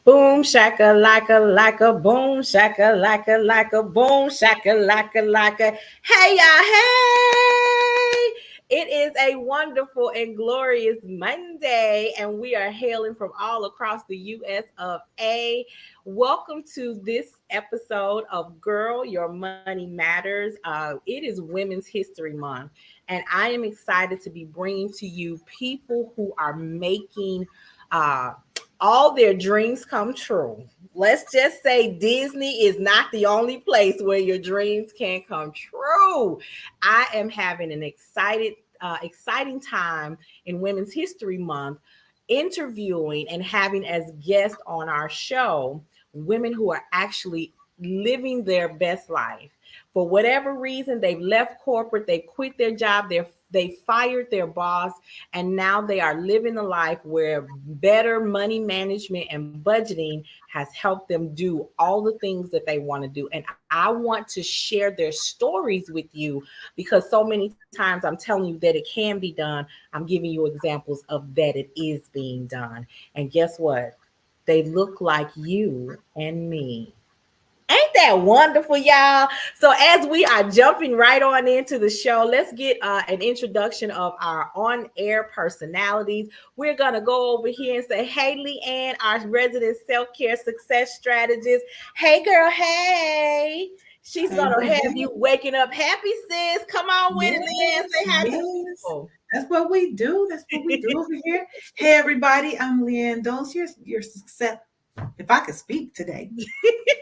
Boom shaka laka boom shaka laka boom shaka laka. Hey y'all, hey! It is a wonderful and glorious Monday, and we are hailing from all across the US of A. Welcome to this episode of Girl, Your Money Matters. It is Women's History Month, and I am excited to be bringing to you people who are making uh, all their dreams come true. Let's just say Disney is not the only place where your dreams can come true. I am having an exciting time in Women's History Month, interviewing and having as guests on our show women who are actually living their best life. For whatever reason, they've left corporate, they quit their job, they fired their boss, and now they are living a life where better money management and budgeting has helped them do all the things that they want to do. And I want to share their stories with you because so many times I'm telling you that it can be done. I'm giving you examples of that it is being done. And guess what? They look like you and me. Ain't that wonderful, y'all? So, as we are jumping right on into the show, let's get an introduction of our on air personalities. We're going to go over here and say, hey, Leanne, our resident self care success strategist. Hey, girl, hey. She's Hey, going to have baby. you waking up happy, sis. Come on with it, Leanne. Yes, Say hi to the yes. people. That's what we do. That's what we do over here. Hey, everybody. I'm Leanne Dose, your success. If I could speak today,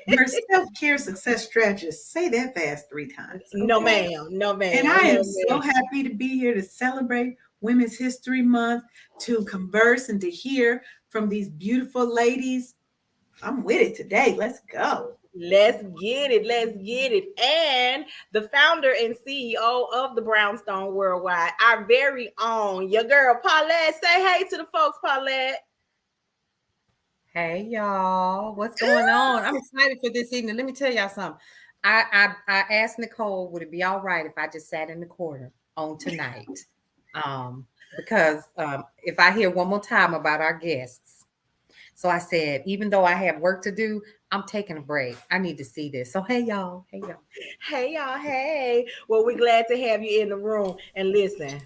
your self-care success strategist. Say that fast 3 times, No, okay? ma'am. No, And ma'am. I No, am so ma'am. happy to be here to celebrate Women's History Month, to converse and to hear from these beautiful ladies. I'm with it today. Let's go. Let's get it. Let's get it. And the founder and CEO of the Brownstone Worldwide, our very own, your girl Paulette. Say hey to the folks, Paulette. Hey y'all, what's going on? I'm excited for this evening. Let me tell y'all something. I asked Nicole, would it be all right if I just sat in the corner on tonight? Because if I hear one more time about our guests, so I said, even though I have work to do, I'm taking a break. I need to see this. So hey y'all, hey y'all. Hey, y'all. Hey. Well, we're glad to have you in the room. And listen,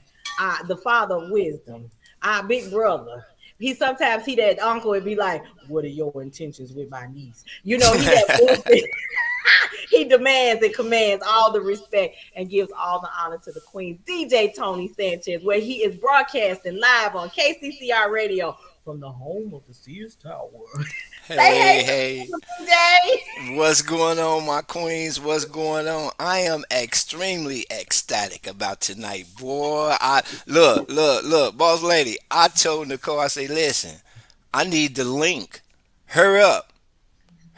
the father of wisdom, our big brother. He that uncle would be like, what are your intentions with my niece? You know, he that bullshit. He demands and commands all the respect and gives all the honor to the queen, DJ Tony Sanchez, where he is broadcasting live on KCCR Radio from the home of the Sears Tower. Say hey Hey, hey, to DJ. what's going on, my queens? What's going on? I am extremely ecstatic about tonight, boy. I look, boss lady. I told Nicole, I say, listen, I need the link. Hurry up,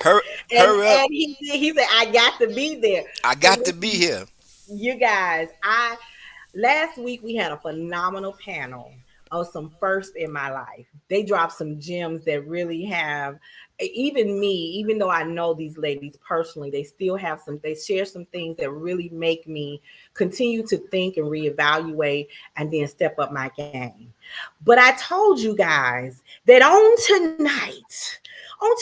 hurry, And hurry up. and he said, I got to be there. I So got to be listen, here. you guys, I last week we had a phenomenal panel of some first in my life. They dropped some gems that really have even me, even though I know these ladies personally, they still have they share some things that really make me continue to think and reevaluate and then step up my game. But I told you guys that on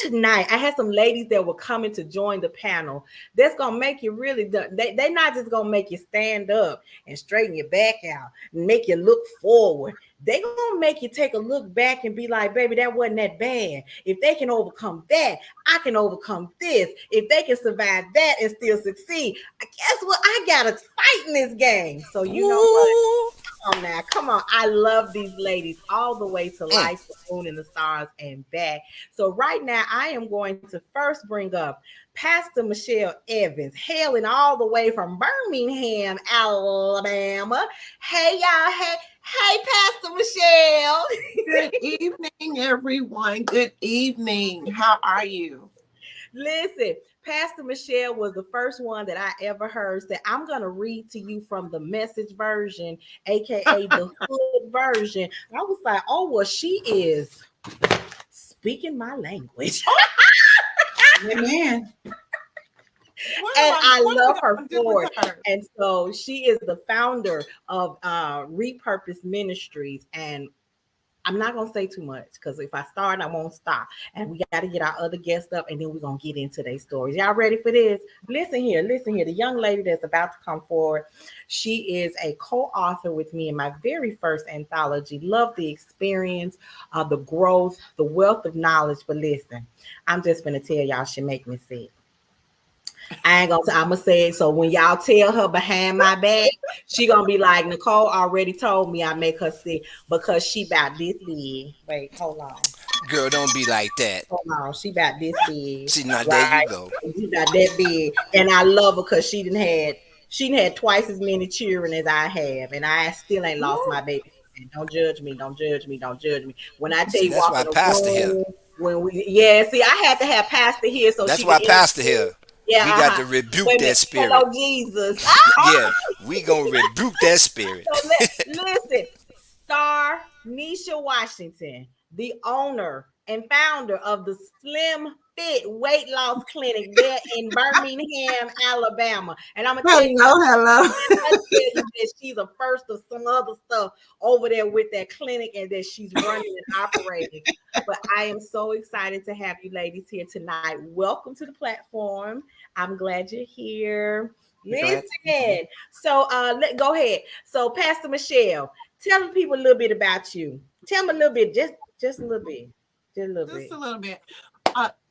tonight, I had some ladies that were coming to join the panel. That's gonna make you really they not just gonna make you stand up and straighten your back out and make you look forward. They gonna make you take a look back and be like, baby, that wasn't that bad. If they can overcome that, I can overcome this. If they can survive that and still succeed, guess what? I gotta fight in this game. So you know what? Ooh. Come on now, come on. I love these ladies all the way to Mm. life, the moon, and the stars and back. So right now, I am going to first bring up Pastor Michelle Evans, hailing all the way from Birmingham, Alabama. Hey y'all, hey Pastor Michelle. Good evening, everyone. Good evening. How are you? Listen, Pastor Michelle was the first one that I ever heard say, I'm going to read to you from the message version, aka the hood version. I was like, oh, well, she is speaking my language. Amen. And I What love am I her gonna do for it. with her? And so she is the founder of Repurpose Ministries. And I'm not gonna say too much because if I start, I won't stop. And we got to get our other guests up, and then we're gonna get into their stories. Y'all ready for this? Listen here, listen here. The young lady that's about to come forward, she is a co-author with me in my very first anthology. Love the experience, the growth, the wealth of knowledge. But listen, I'm just gonna tell y'all, she make me sick. I ain't gonna. I'm gonna say it. So when y'all tell her behind my back, she gonna be like, Nicole already told me I make her sick because she about this big. Wait, hold on, Girl, don't be like that. hold on. She about this big, See, now there you right? go. She about that big, and I love her because she done had twice as many children as I have, and I still ain't lost my baby. And don't judge me. Don't judge me. Don't judge me. When I tell See, you that's walk why in a Pastor here. room, when we see, I had to have Pastor here so That's she could why Pastor interview. here. Yeah, We got uh-huh. to rebuke Wait a that minute. spirit. Hello, Jesus. Yeah, we gonna rebuke that spirit. So listen, Star Nisha Washington, the owner and founder of the Slim Fit Weight Loss Clinic there in Birmingham, Alabama. And I'm gonna tell you, Hello. I tell you that she's a first of some other stuff over there with that clinic and that she's running and operating. But I am so excited to have you ladies here tonight. Welcome to the platform. I'm glad you're here. Glad to be here. Listen, so go ahead. So Pastor Michelle, tell the people a little bit about you. Tell them a little bit, just a little bit, just a little Just bit. a little bit.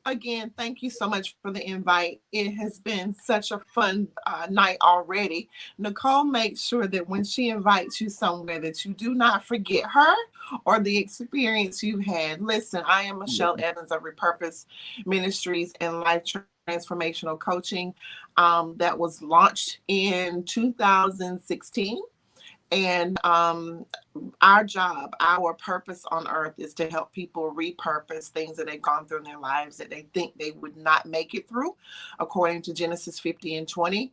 Again, thank you so much for the invite. It has been such a fun night already. Nicole makes sure that when she invites you somewhere that you do not forget her or the experience you had. Listen, I am Michelle Evans of Repurpose Ministries and Life Transformational Coaching that was launched in 2016. And our job, our purpose on earth is to help people repurpose things that they've gone through in their lives that they think they would not make it through, according to Genesis 50:20.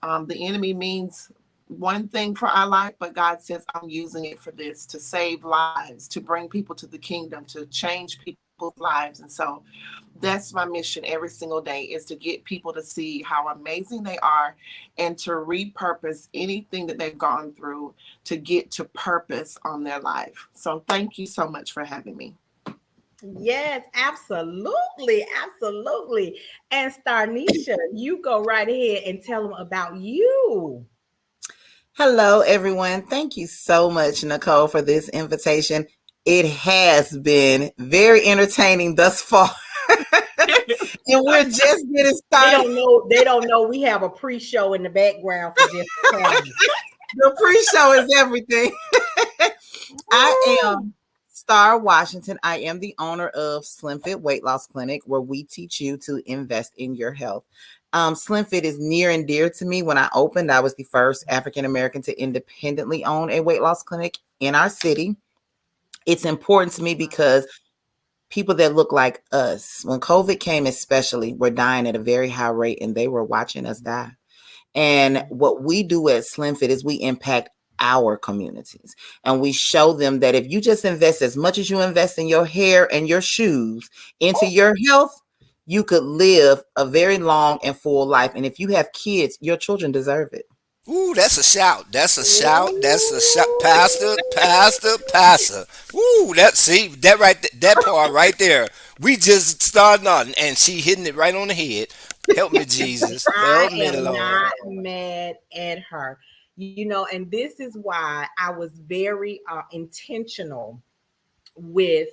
The enemy means one thing for our life, but God says, I'm using it for this, to save lives, to bring people to the kingdom, to change people's lives. And so that's my mission every single day, is to get people to see how amazing they are and to repurpose anything that they've gone through to get to purpose on their life. So thank you so much for having me. Yes, absolutely, absolutely. And Starnisha, you go right ahead and tell them about you. Hello, everyone. Thank you so much, Nicole, for this invitation. It has been very entertaining thus far. And we're just getting They started. don't know. They don't know we have a pre-show in the background for just talent. The pre-show is everything. I am Star Washington. I am the owner of Slim Fit Weight Loss Clinic, where we teach you to invest in your health. Slim Fit is near and dear to me. When I opened, I was the first African American to independently own a weight loss clinic in our city. It's important to me because people that look like us, when COVID came especially, were dying at a very high rate, and they were watching us die. And what we do at Slim Fit is we impact our communities, and we show them that if you just invest as much as you invest in your hair and your shoes into your health, you could live a very long and full life. And if you have kids, your children deserve it. Ooh, that's a shout. That's a shout. That's a shout. Pastor. Ooh, that right, that part right there. We just starting on, and she hitting it right on the head. Help me, Jesus. I Help me, am Lord. not mad at her. And this is why I was very intentional with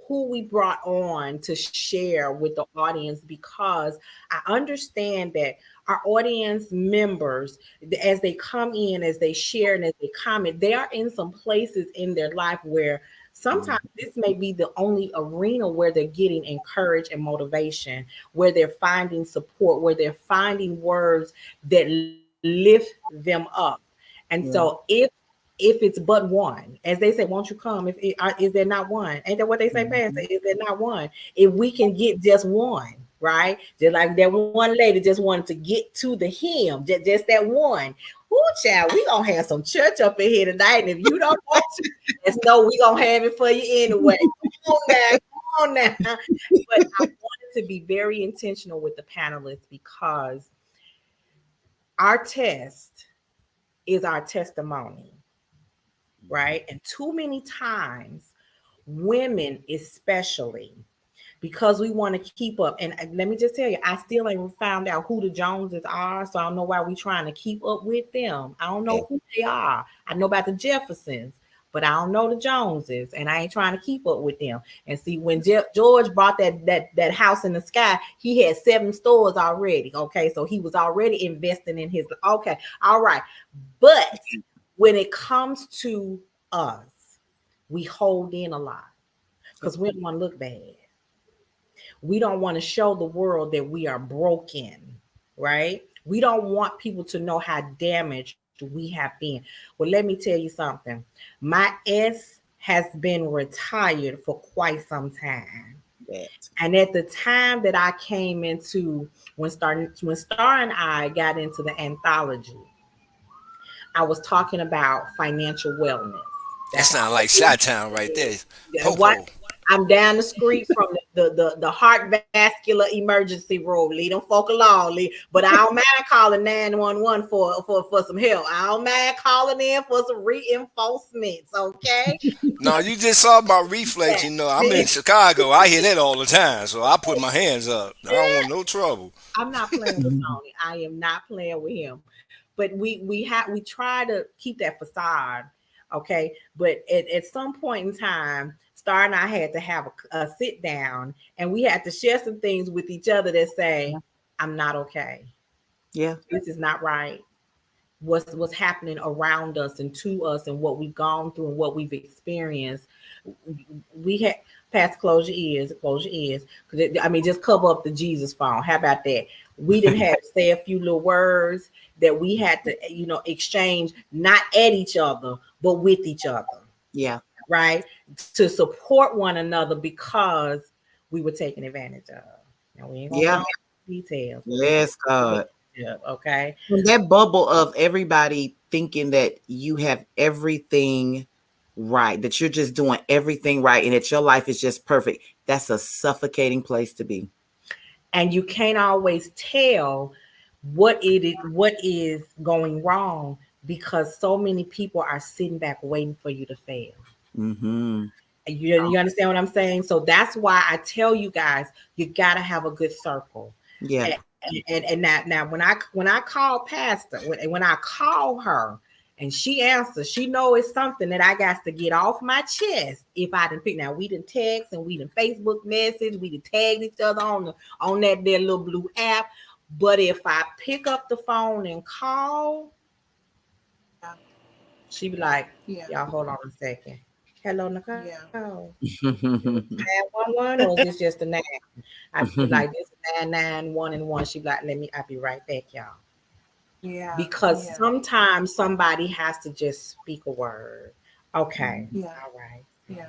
who we brought on to share with the audience, because I understand that our audience members, as they come in, as they share, and as they comment, they are in some places in their life where sometimes this may be the only arena where they're getting encouragement and motivation, where they're finding support, where they're finding words that lift them up. And so if it's but one, as they say, won't you come? Is there not one? Ain't that what they say, Pastor? Is there not one? If we can get just one, right? Just like that one lady just wanted to get to the hymn, just that one. Ooh, child, we gonna have some church up in here tonight. And if you don't want to, let's know we gonna have it for you anyway. Come on now. But I wanted to be very intentional with the panelists because our test is our testimony. Right. And too many times women especially, because we want to keep up. And let me just tell you, I still ain't found out who the Joneses are, so I don't know why we trying to keep up with them. I don't know who they are. I know about the Jeffersons, but I don't know the Joneses, and I ain't trying to keep up with them. And see, when George bought that house in the sky, he had 7 stores already. Okay, so he was already investing in his. Okay, all right, but when it comes to us, we hold in a lot because we don't want to look bad. We don't want to show the world that we are broken, right? We don't want people to know how damaged we have been. Well, let me tell you something. My ex has been retired for quite some time. And at the time that I came into, when Star and I got into the anthology, I was talking about financial wellness. That sounds like Chi-Town right there. What? I'm down the street from the heart vascular emergency room. Leave them folk alone. But I don't mind calling 911 for some help. I don't mind calling in for some reinforcements, okay? No, you just saw my reflex. You know, I'm in Chicago. I hear that all the time. So I put my hands up. I don't want no trouble. I'm not playing with Tony. I am not playing with him. But we try to keep that facade, okay? But at some point in time, Star and I had to have a sit down, and we had to share some things with each other that say, I'm not okay. Yeah. This is not right. What's happening around us and to us and what we've gone through and what we've experienced. We had Pastor, close your ears. I mean, just cover up the Jesus phone. How about that? We didn't have to say a few little words that we had to, exchange, not at each other, but with each other. Yeah. Right? To support one another because we were taken advantage of. Now we ain't gonna go into details. Yes, God. Yeah, okay. And that bubble of everybody thinking that you have everything right, that you're just doing everything right, and that your life is just perfect. That's a suffocating place to be. And you can't always tell what is going wrong because so many people are sitting back waiting for you to fail. Mm-hmm. You understand what I'm saying? So that's why I tell you guys, you got to have a good circle. Yeah. And now when I call Pastor, when I call her and she answers, she know it's something that I got to get off my chest. If I didn't pick, now we didn't text and we didn't Facebook message, we didn't tag each other on that their little blue app. But if I pick up the phone and call, she be like, y'all hold on a second. Hello, Nicole. Yeah. 911, or is this just a 9? I be like, this is 991 and 1. She be like, I'll be right back, y'all. Yeah. Because sometimes somebody has to just speak a word. Okay. Yeah. All right. Yeah.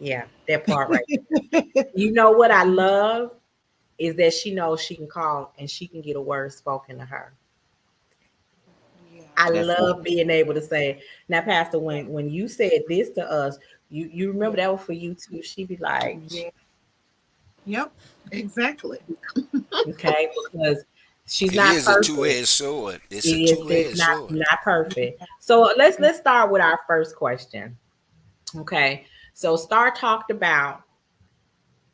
Yeah, that part right there. You know what I love is that she knows she can call and she can get a word spoken to her. I love being able to say, now, Pastor, when you said this to us, you remember that was for you too. She'd be like, Yep, exactly. Okay, because she's It not is perfect. a two-edged sword. It's It a is two-edged sword. not perfect. So let's start with our first question. Okay, so Star talked about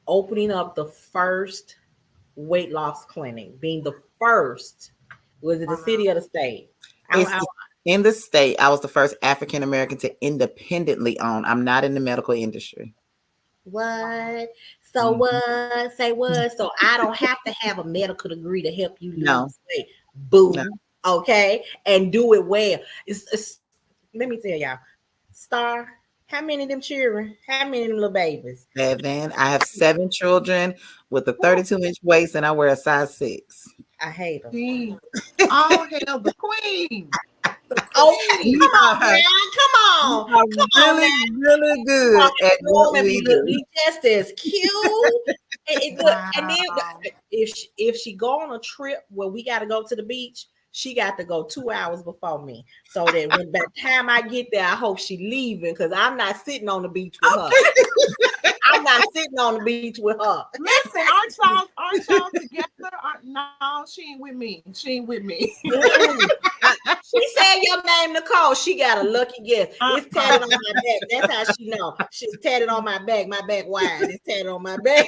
opening up the first weight loss clinic, being the first. Was it the city or the state? In the state. I was the first African American to independently own. I'm not in the medical industry. What? So what? Say what? So I don't have to have a medical degree to help you lose weight. Boo. No. Okay, and do it well. It's let me tell y'all, Star. How many of them children? How many of them little babies? 7. I have 7 children with a 32-inch waist, and I wear a size 6. I hate them. All hail the queen. Okay, come on, man. Come on. Really good at what we do. We just as cute. And then if she go on a trip where we got to go to the beach, she got to go 2 hours before me. So that when by the time I get there, I hope she leaving because I'm not sitting on the beach with her. I'm not sitting on the beach with her. Listen, aren't y'all together? No, she ain't with me. She ain't with me. She said your name Nicole. She got a lucky guess. It's tatted on my back. That's how she know. She's tatted on my back. My back wide. It's tatted on my back.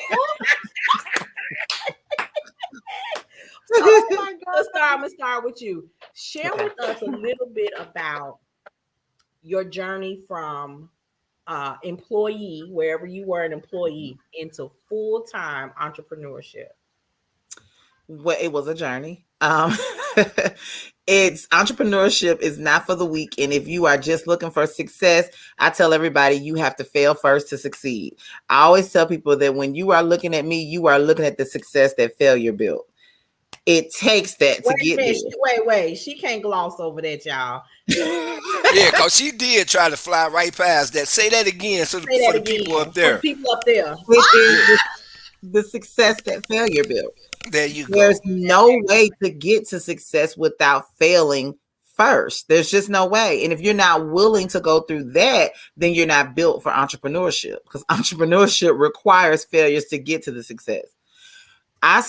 Oh my God. I'm gonna start with you. Share with us a little bit about your journey from employee, wherever you were an employee, into full-time entrepreneurship. Well, it was a journey. It's entrepreneurship is not for the weak. And if you are just looking for success, I tell everybody you have to fail first to succeed. I always tell people that when you are looking at me, you are looking at the success that failure built. It takes that to get there. Wait. She can't gloss over that, y'all. Yeah, because she did try to fly right past that. Say that again for the people up there. For the people up there. It is the success that failure built. There you go. There's no way to get to success without failing first. There's just no way. And if you're not willing to go through that, then you're not built for entrepreneurship, because entrepreneurship requires failures to get to the success. I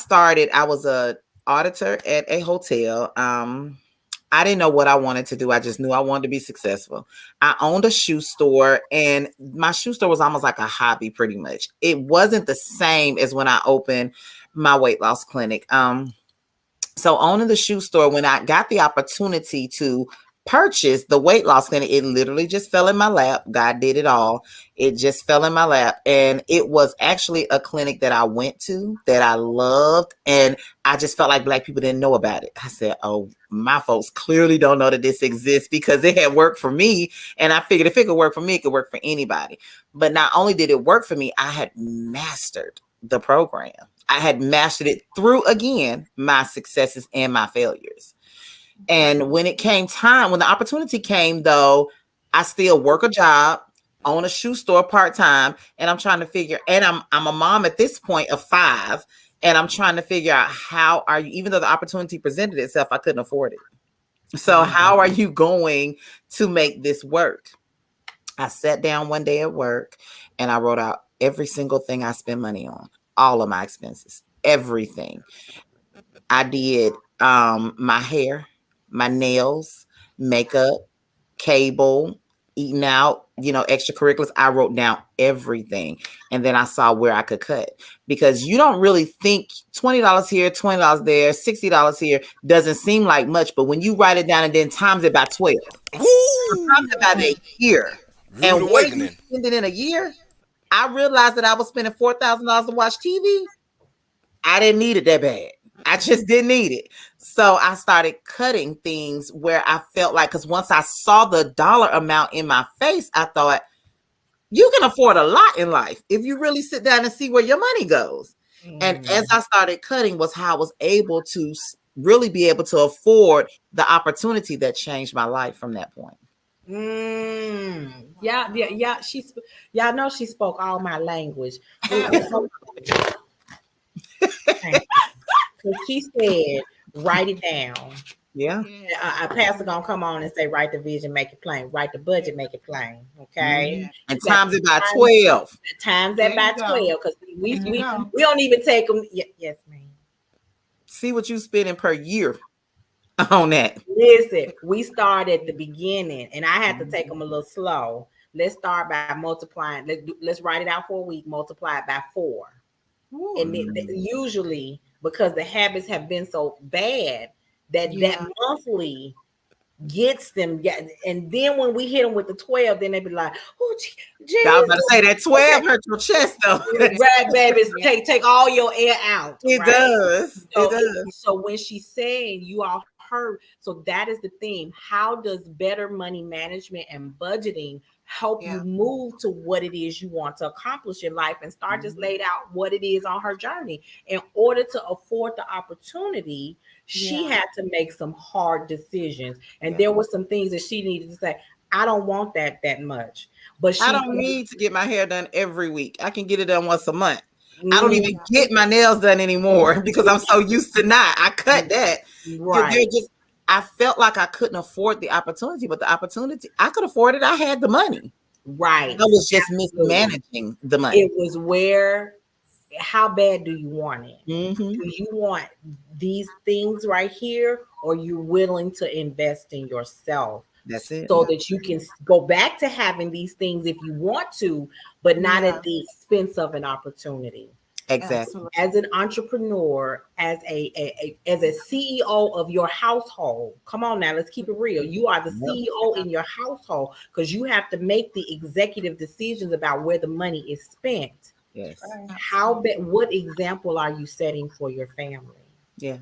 was a auditor at a hotel. I didn't know what I wanted to do. I just knew I wanted to be successful. I owned a shoe store, and my shoe store was almost like a hobby, pretty much. It wasn't the same as when I opened my weight loss clinic. So owning the shoe store, when I got the opportunity to purchase the weight loss clinic, it literally just fell in my lap. God did it all. It just fell in my lap. And it was actually a clinic that I went to that I loved. And I just felt like Black people didn't know about it. I said, oh, my folks clearly don't know that this exists, because it had worked for me. And I figured if it could work for me, it could work for anybody. But not only did it work for me, I had mastered the program. I had mastered it through, again, my successes and my failures. And when it came time, when the opportunity came, though, I still work a job, own a shoe store part-time, and I'm trying to figure, and I'm a mom at this point of 5, and I'm trying to figure out how are you, even though the opportunity presented itself, I couldn't afford it. So how are you going to make this work? I sat down one day at work and I wrote out every single thing I spend money on, all of my expenses, everything. I did my hair, my nails, makeup, cable, eating out, extracurriculars. I wrote down everything. And then I saw where I could cut, because you don't really think $20 here, $20 there, $60 here doesn't seem like much. But when you write it down and then times it by 12, times it by a year, and what you spend it in a year, I realized that I was spending $4,000 to watch TV. I didn't need it that bad. I just didn't need it. So I started cutting things where I felt like, because once I saw the dollar amount in my face, I thought, you can afford a lot in life if you really sit down and see where your money goes. And as I started cutting was how I was able to really be able to afford the opportunity that changed my life from that point. Yeah. Y'all know she spoke all my language. So she said, write it down. Yeah. A pastor gonna come on and say, write the vision, make it plain. Write the budget, make it plain. Okay. And times it by 12. Times that by 12, because we don't even take them. Yes, ma'am. See what you spending per year on that. Listen, we start at the beginning, and I had to take them a little slow. Let's start by multiplying. Let's write it out for a week. Multiply it by 4. And usually, because the habits have been so bad, that monthly gets them. And then when we hit them with the 12, then they be like, oh, Jesus. I was about to say that 12 hurt your chest, though. Right, babies, take all your air out. It does. So when she's saying, you all heard, so that is the theme. How does better money management and budgeting help you move to what it is you want to accomplish in life? And Star just laid out what it is on her journey. In order to afford the opportunity, she had to make some hard decisions. And there were some things that she needed to say, I don't want that much. But I don't need to get my hair done every week. I can get it done once a month. I don't even get my nails done anymore because I'm so used to not. I cut that. Right. I felt like I couldn't afford the opportunity, but the opportunity, I could afford it. I had the money. Right. I was just mismanaging the money. It was how bad do you want it? Do you want these things right here, or are you willing to invest in yourself That's it. so that you can go back to having these things if you want to, but not Yeah. at the expense of an opportunity. Exactly. Absolutely. As an entrepreneur, as as a CEO of your household, come on now, let's keep it real. You are the Yep. CEO in your household because you have to make the executive decisions about where the money is spent. Yes. What example are you setting for your family? Yeah.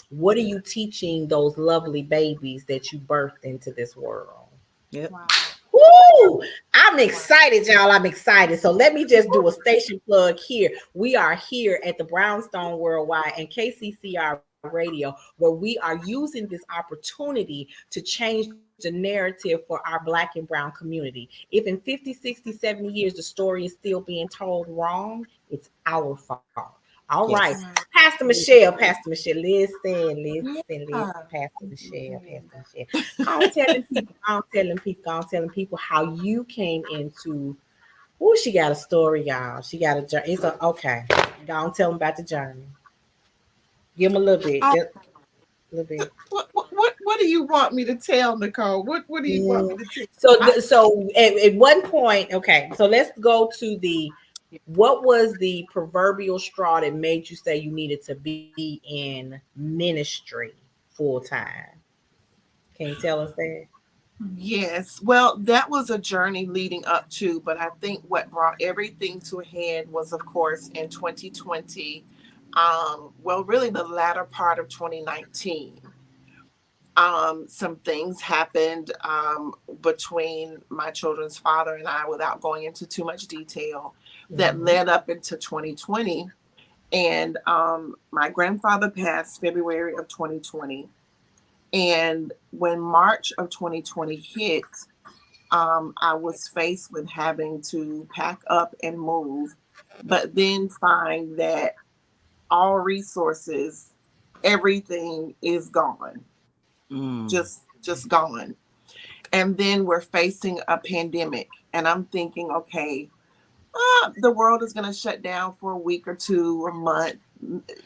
What are you teaching those lovely babies that you birthed into this world? Yep. Wow. Woo! I'm excited, y'all. I'm excited. So let me just do a station plug here. We are here at the Brownstone Worldwide and KCCR Radio, where we are using this opportunity to change the narrative for our Black and Brown community. If in 50, 60, 70 years the story is still being told wrong, it's our fault. All right. Yes. Pastor Michelle, listen, Yeah. Pastor Michelle. I'm telling people how you came into. Oh, she got a story, y'all. She got a journey. Okay. Go on, tell them about the journey. Give them a little bit, Oh, just a little bit. what do you want me to tell, Nicole? What do you want me to tell? So at one point, okay. So let's go to the. What was the proverbial straw that made you say you needed to be in ministry full time? Can you tell us that? Yes. Well, that was a journey leading up to, but I think what brought everything to a head was, of course, in 2020. Well, really the latter part of 2019. Some things happened between my children's father and I, without going into too much detail, that led up into 2020. And my grandfather passed February of 2020. And when March of 2020 hit, I was faced with having to pack up and move, but then find that all resources, everything is gone, just gone. And then we're facing a pandemic, and I'm thinking, okay, the world is going to shut down for a week or two, a month.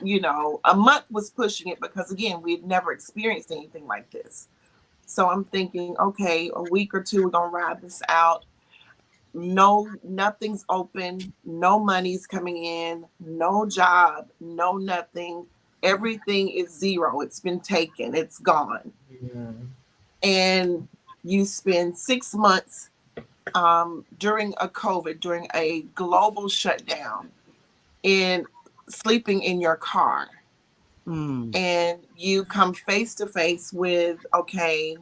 You know, a month was pushing it because, again, we had never experienced anything like this. So I'm thinking, okay, a week or two, we're going to ride this out. No, nothing's open. No money's coming in. No job. No nothing. Everything is zero. It's been taken. It's gone. And you spend 6 months during a global shutdown, in sleeping in your car, and you come face to face with, okay,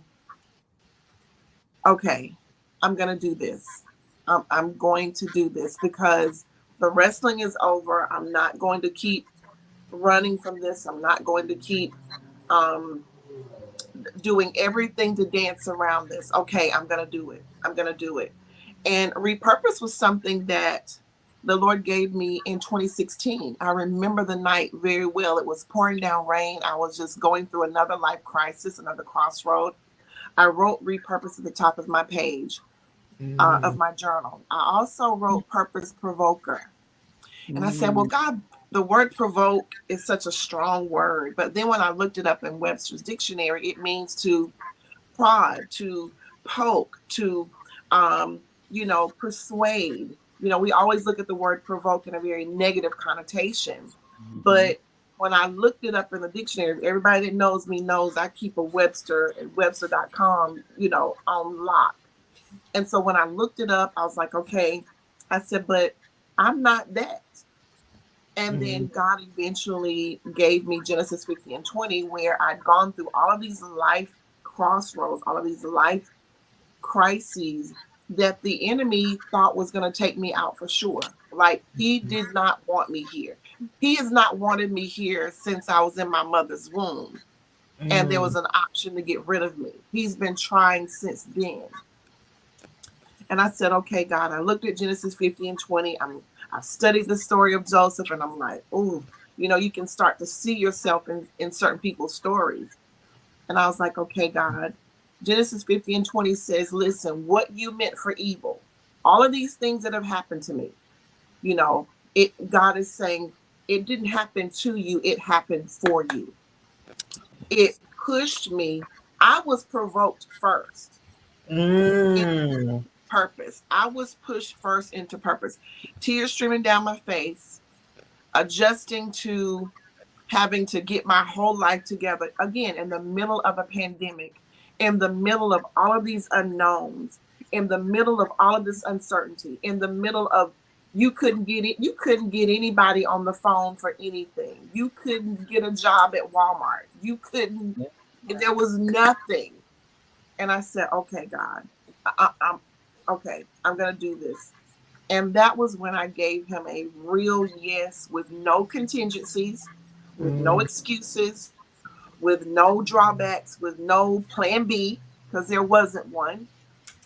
I'm gonna do this. I'm going to do this because the wrestling is over. I'm not going to keep running from this. I'm not going to keep doing everything to dance around this. Okay, I'm gonna do it. I'm gonna do it. And repurpose was something that the Lord gave me in 2016. I remember the night very well. It was pouring down rain. I was just going through another life crisis, another crossroad. I wrote repurpose at the top of my page of my journal. I also wrote purpose provoker. And I said, well, God, the word provoke is such a strong word. But then when I looked it up in Webster's dictionary, it means to prod, to poke, to persuade. We always look at the word provoke in a very negative connotation. But when I looked it up in the dictionary, everybody that knows me knows I keep a Webster at Webster.com, on lock. And so when I looked it up, I was like, okay, I said, but I'm not that. And then God eventually gave me Genesis 50 and 20, where I'd gone through all of these life crossroads, all of these life crises that the enemy thought was going to take me out for sure. Like, he did not want me here. He has not wanted me here since I was in my mother's womb. And there was an option to get rid of me. He's been trying since then. And I said, okay, God, I looked at Genesis 50 and 20. I've studied the story of Joseph, and I'm like, oh, you can start to see yourself in certain people's stories. And I was like, okay, God, Genesis 50 and 20 says, listen, what you meant for evil, all of these things that have happened to me, God is saying it didn't happen to you. It happened for you. It pushed me. I was provoked first. Mm. Purpose. I was pushed first into purpose. Tears streaming down my face, adjusting to having to get my whole life together again in the middle of a pandemic, in the middle of all of these unknowns, in the middle of all of this uncertainty, in the middle of you couldn't get anybody on the phone for anything. You couldn't get a job at Walmart. You couldn't, there was nothing. And I said, okay, God, I'm okay, I'm gonna do this. And that was when I gave him a real yes, with no contingencies, with no excuses, with no drawbacks, with no plan B, because there wasn't one.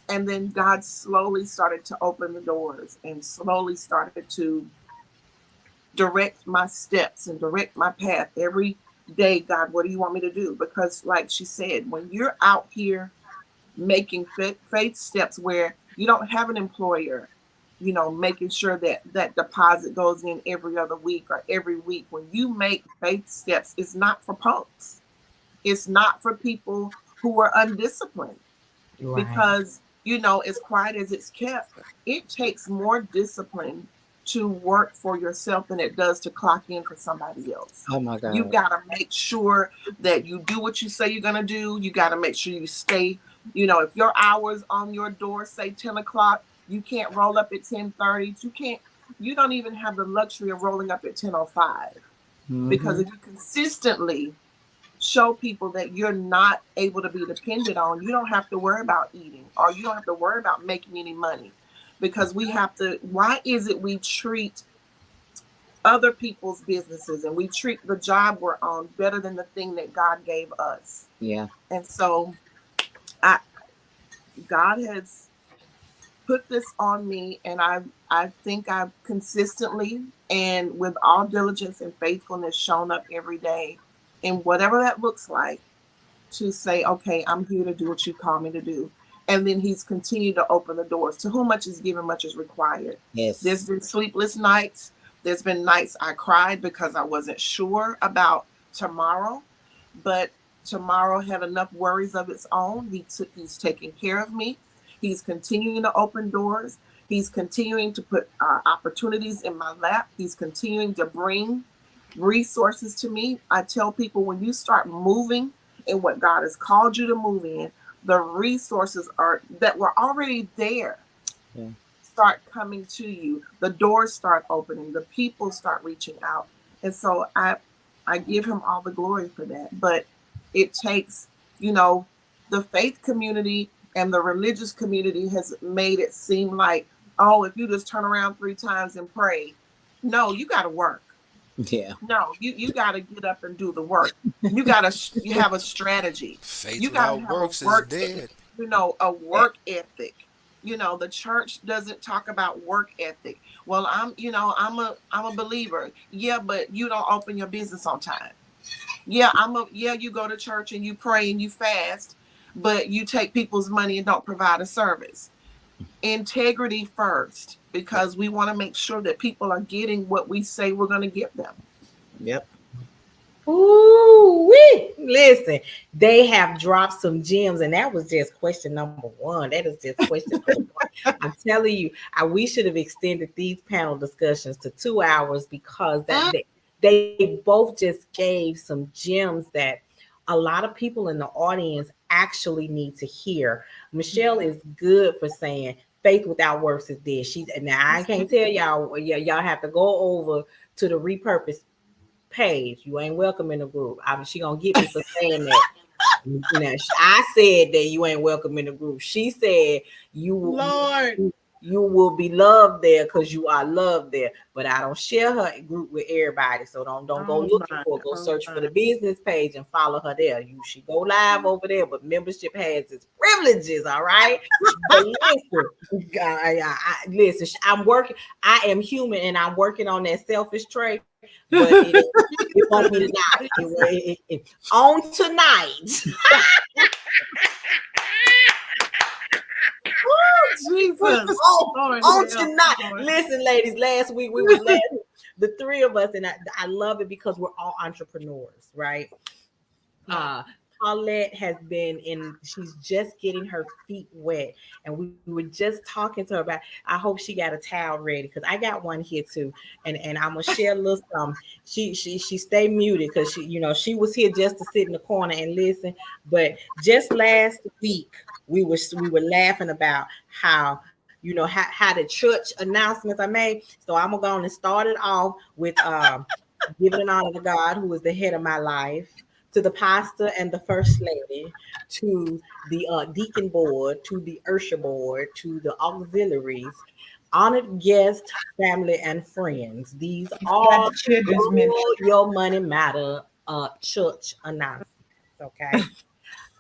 And then God slowly started to open the doors and slowly started to direct my steps and direct my path every day. God, what do you want me to do? Because like she said, when you're out here making faith steps where you don't have an employer, you know, making sure that that deposit goes in every other week or every week. When you make faith steps, it's not for punks. It's not for people who are undisciplined. Right. Because, you know, as quiet as it's kept, it takes more discipline to work for yourself than it does to clock in for somebody else. Oh my God. You got to make sure that you do what you say you're going to do. You got to make sure you stay, you know, if your hours on your door say 10 o'clock, you can't roll up at 10:30. You don't even have the luxury of rolling up at 10:05. Because if you consistently show people that you're not able to be dependent on, you don't have to worry about eating, or you don't have to worry about making any money. Because we have to, why is it we treat other people's businesses and we treat the job we're on better than the thing that God gave us? Yeah. And so God has put this on me, and I think I've consistently and with all diligence and faithfulness shown up every day, and whatever that looks like, to say, okay, I'm here to do what you call me to do. And then he's continued to open the doors. To whom much is given, much is required. Yes. There's been sleepless nights. There's been nights I cried because I wasn't sure about tomorrow, but tomorrow had enough worries of its own. He's taking care of me. He's continuing to open doors. He's continuing to put opportunities in my lap. He's continuing to bring resources to me. I tell people, when you start moving in what God has called you to move in, the resources that were already there start coming to you. The doors start opening. The people start reaching out. And so I give him all the glory for that. But it takes, you know, the faith community and the religious community has made it seem like, oh, if you just turn around 3 times and pray. No, you got to work. Yeah. No, you got to get up and do the work. You got to have a strategy. Faith You got to without have works a work is dead. ethic, you know, a work ethic. You know, the church doesn't talk about work ethic. Well, I'm a believer. Yeah, but you don't open your business on time. Yeah, you go to church and you pray and you fast, but you take people's money and don't provide a service. Integrity first, because we want to make sure that people are getting what we say we're going to give them. Yep. Ooh, wee. Listen, they have dropped some gems, and that was just question number 1. That is just question number 1. I'm telling you, we should have extended these panel discussions to 2 hours, because they both just gave some gems that a lot of people in the audience actually need to hear. Michelle is good for saying faith without works is dead. Now I can't tell y'all. Y'all have to go over to the repurpose page. You ain't welcome in the group. She gonna get me for saying that. Now, I said that you ain't welcome in the group. She said you will be loved there because you are loved there. But I don't share her group with everybody, so don't go looking for it. Go search for the business page and follow her there. She go live over there, but membership has its privileges. All right. But listen, I'm working. I am human, and I'm working on that selfish trait. But it won't be tonight. On tonight. Jesus. On tonight. Listen, ladies, last week we was laughing, the 3 of us, and I love it because we're all entrepreneurs, right? Paulette has been she's just getting her feet wet. And we were just talking to her about, I hope she got a towel ready because I got one here too. And I'm gonna share a little something. She stay muted because she was here just to sit in the corner and listen. But just last week we were laughing about how how the church announcements are made. So I'm gonna go on and start it off with giving an honor to God, who is the head of my life, to the pastor and the first lady, to the deacon board, to the usher board, to the auxiliaries, honored guests, family, and friends. These are the children's ministry. Your Money Matter church announcements. Okay.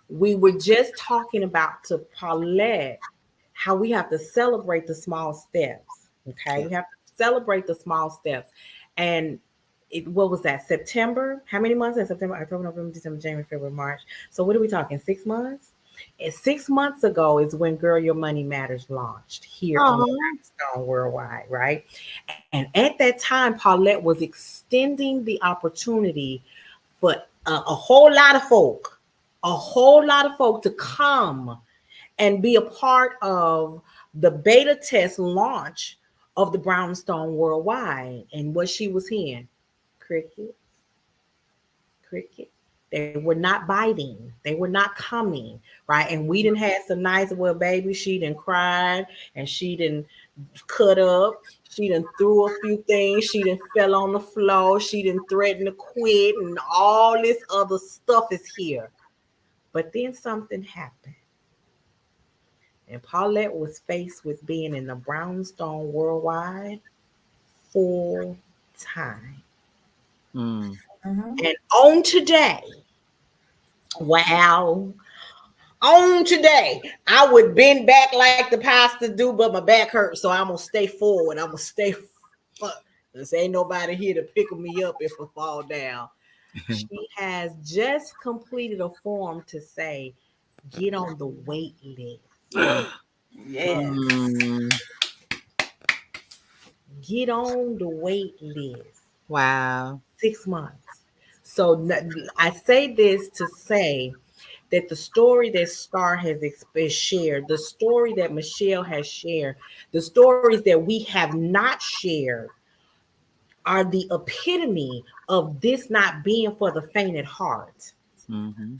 We were just talking about to Paulette how we have to celebrate the small steps. Okay. Yeah. We have to celebrate the small steps. And what was that? September? How many months in September? October, November, December, January, February, March. So what are we talking? 6 months? And 6 months ago is when Girl Your Money Matters launched here on Stone Worldwide, right? And at that time, Paulette was extending the opportunity for a whole lot of folk to come and be a part of the beta test launch of the Brownstone Worldwide. And what she was hearing, cricket. They were not biting. They were not coming, right? And we done had some nights where baby, she done cried and she done cut up. She done threw a few things. She done fell on the floor. She done threatened to quit and all this other stuff is here. But then something happened. And Paulette was faced with being in the Brownstone Worldwide full time. Mm. And on today, I would bend back like the pastors do, but my back hurts, so I'm gonna stay forward. I'm gonna stay. There's ain't nobody here to pick me up if I fall down. She has just completed a form to say, get on the wait list. Yeah. Get on the wait list. Wow. 6 months. So I say this to say that the story that Star has shared, the story that Michelle has shared, the stories that we have not shared are the epitome of this not being for the faint at heart. Mm-hmm.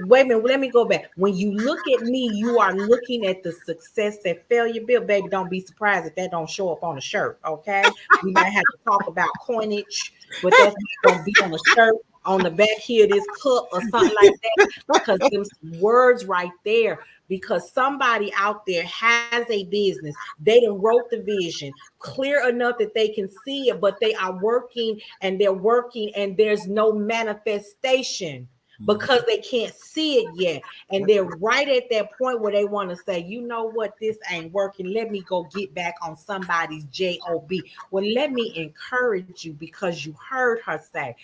Wait a minute, let me go back. When you look at me, you are looking at the success that failure built. Baby, don't be surprised if that don't show up on a shirt, okay? We might have to talk about coinage, but that's not going to be on a shirt on the back here, this cup or something like that, because them words right there, because somebody out there has a business. They done wrote the vision clear enough that they can see it, but they are working and there's no manifestation because they can't see it yet. And they're right at that point where they want to say, you know what, this ain't working. Let me go get back on somebody's job. Well, let me encourage you, because you heard her say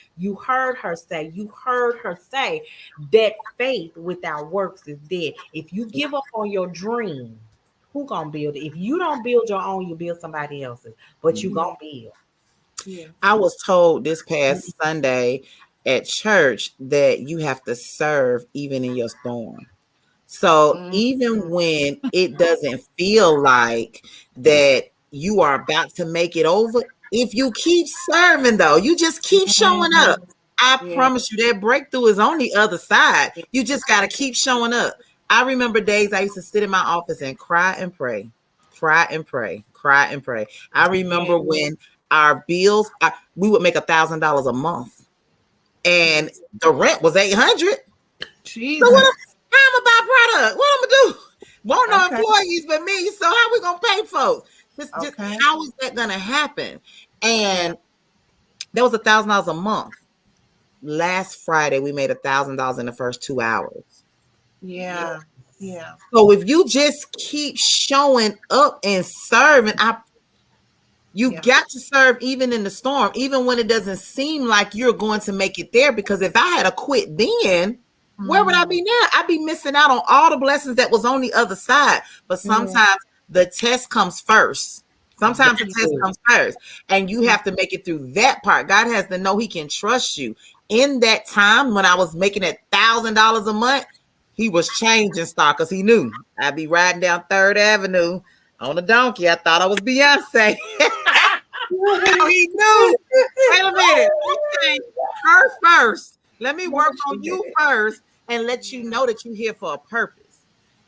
that faith without works is dead. If you give up on your dream, who gonna build it? If you don't build your own, you build somebody else's, but you gonna build. Yeah. I was told this past Sunday at church that you have to serve even in your storm. So even when it doesn't feel like that you are about to make it over, if you keep serving though, you just keep showing up. I promise you that breakthrough is on the other side. You just got to keep showing up. I remember days I used to sit in my office and cry and pray. I remember when our bills, we would make $1,000 a month, and the rent was $800. Jesus. So how am I buy product? What I'm gonna do? Won't no employees but me. So how we gonna pay folks? Just how is that gonna happen? And that was $1,000 a month. Last Friday we made $1,000 in the first 2 hours. Yeah. So if you just keep showing up and serving, you got to serve even in the storm, even when it doesn't seem like you're going to make it there. Because if I had to quit then, where would I be now? I'd be missing out on all the blessings that was on the other side. But sometimes the test comes first. Sometimes the test comes first, and you have to make it through that part. God has to know He can trust you. In that time when I was making $1,000 $1,000 a month, he was changing stock because he knew I'd be riding down 3rd Avenue on a donkey. I thought I was Beyonce. He knew. Wait a minute. Okay, her first. Let me work on you first and let you know that you're here for a purpose.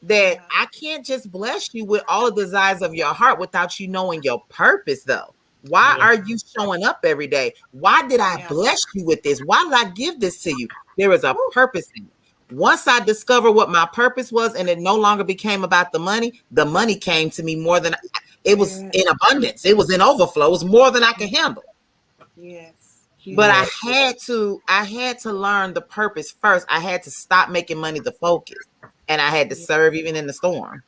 That I can't just bless you with all the desires of your heart without you knowing your purpose, though. Why are you showing up every day? Why did I bless you with this? Why did I give this to you? There is a purpose in it. Once I discovered what my purpose was and it no longer became about the money came to me more than it was in abundance. It was in overflow. It was more than I could handle. Yes. But I had to learn the purpose first. I had to stop making money the focus, and I had to serve even in the storm.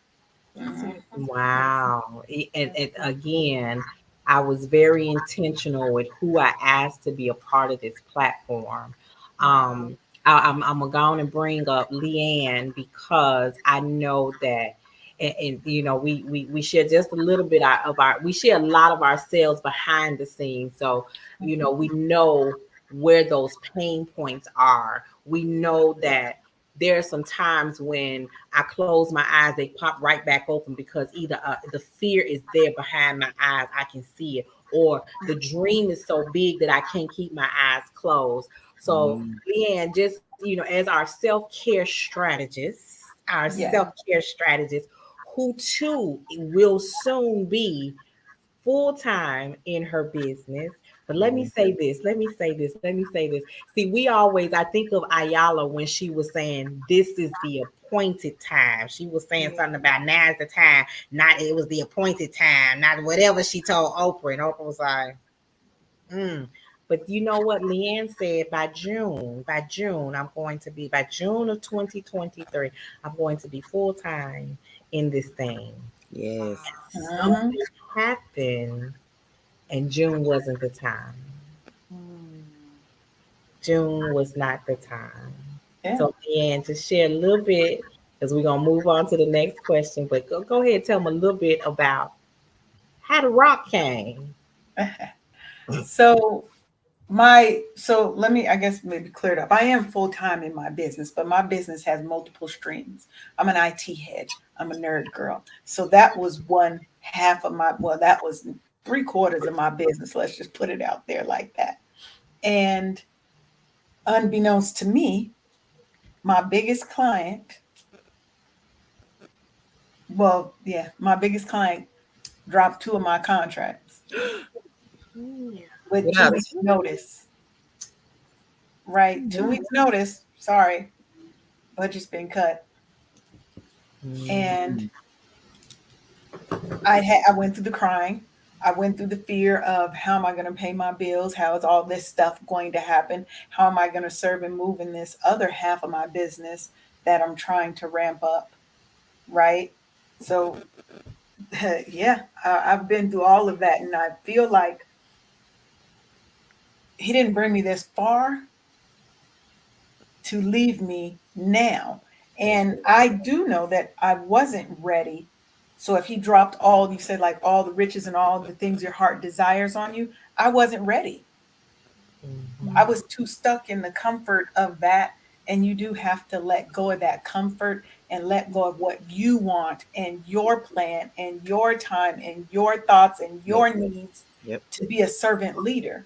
Wow. And again, I was very intentional with who I asked to be a part of this platform. I'm gonna go on and bring up Leanne because I know that, and you know, we share just a little bit of we share a lot of ourselves behind the scenes. So, you know, we know where those pain points are. We know that there are some times when I close my eyes, they pop right back open because either the fear is there behind my eyes, I can see it, or the dream is so big that I can't keep my eyes closed. So, Leanne, just, you know, as our self-care strategist, who too will soon be full-time in her business. But let me say this. See, I think of Ayala when she was saying, this is the appointed time. She was saying something about now's the time, not it was the appointed time, not whatever she told Oprah. And Oprah was like, But you know what Leanne said, by June by June of 2023, I'm going to be full-time in this thing. Yes. Something happened and June wasn't the time. June was not the time. Yeah. So Leanne, just share a little bit because we're gonna move on to the next question. But go ahead and tell them a little bit about how the rock came. So let me, I guess, maybe clear it up. I am full-time in my business, but my business has multiple streams. I'm an IT head. I'm a nerd girl. So that was one half of that was 3/4 of my business. Let's just put it out there like that. And unbeknownst to me, my biggest client dropped 2 of my contracts with 2 weeks notice. Right. 2 weeks notice. Sorry. Budget's been cut. And I went through the crying. I went through the fear of how am I going to pay my bills? How is all this stuff going to happen? How am I going to serve and move in this other half of my business that I'm trying to ramp up? Right. So, I've been through all of that. And I feel like he didn't bring me this far to leave me now. And I do know that I wasn't ready. So if he dropped you said like all the riches and all the things your heart desires on you, I wasn't ready. I was too stuck in the comfort of that. And you do have to let go of that comfort and let go of what you want and your plan and your time and your thoughts and your needs to be a servant leader.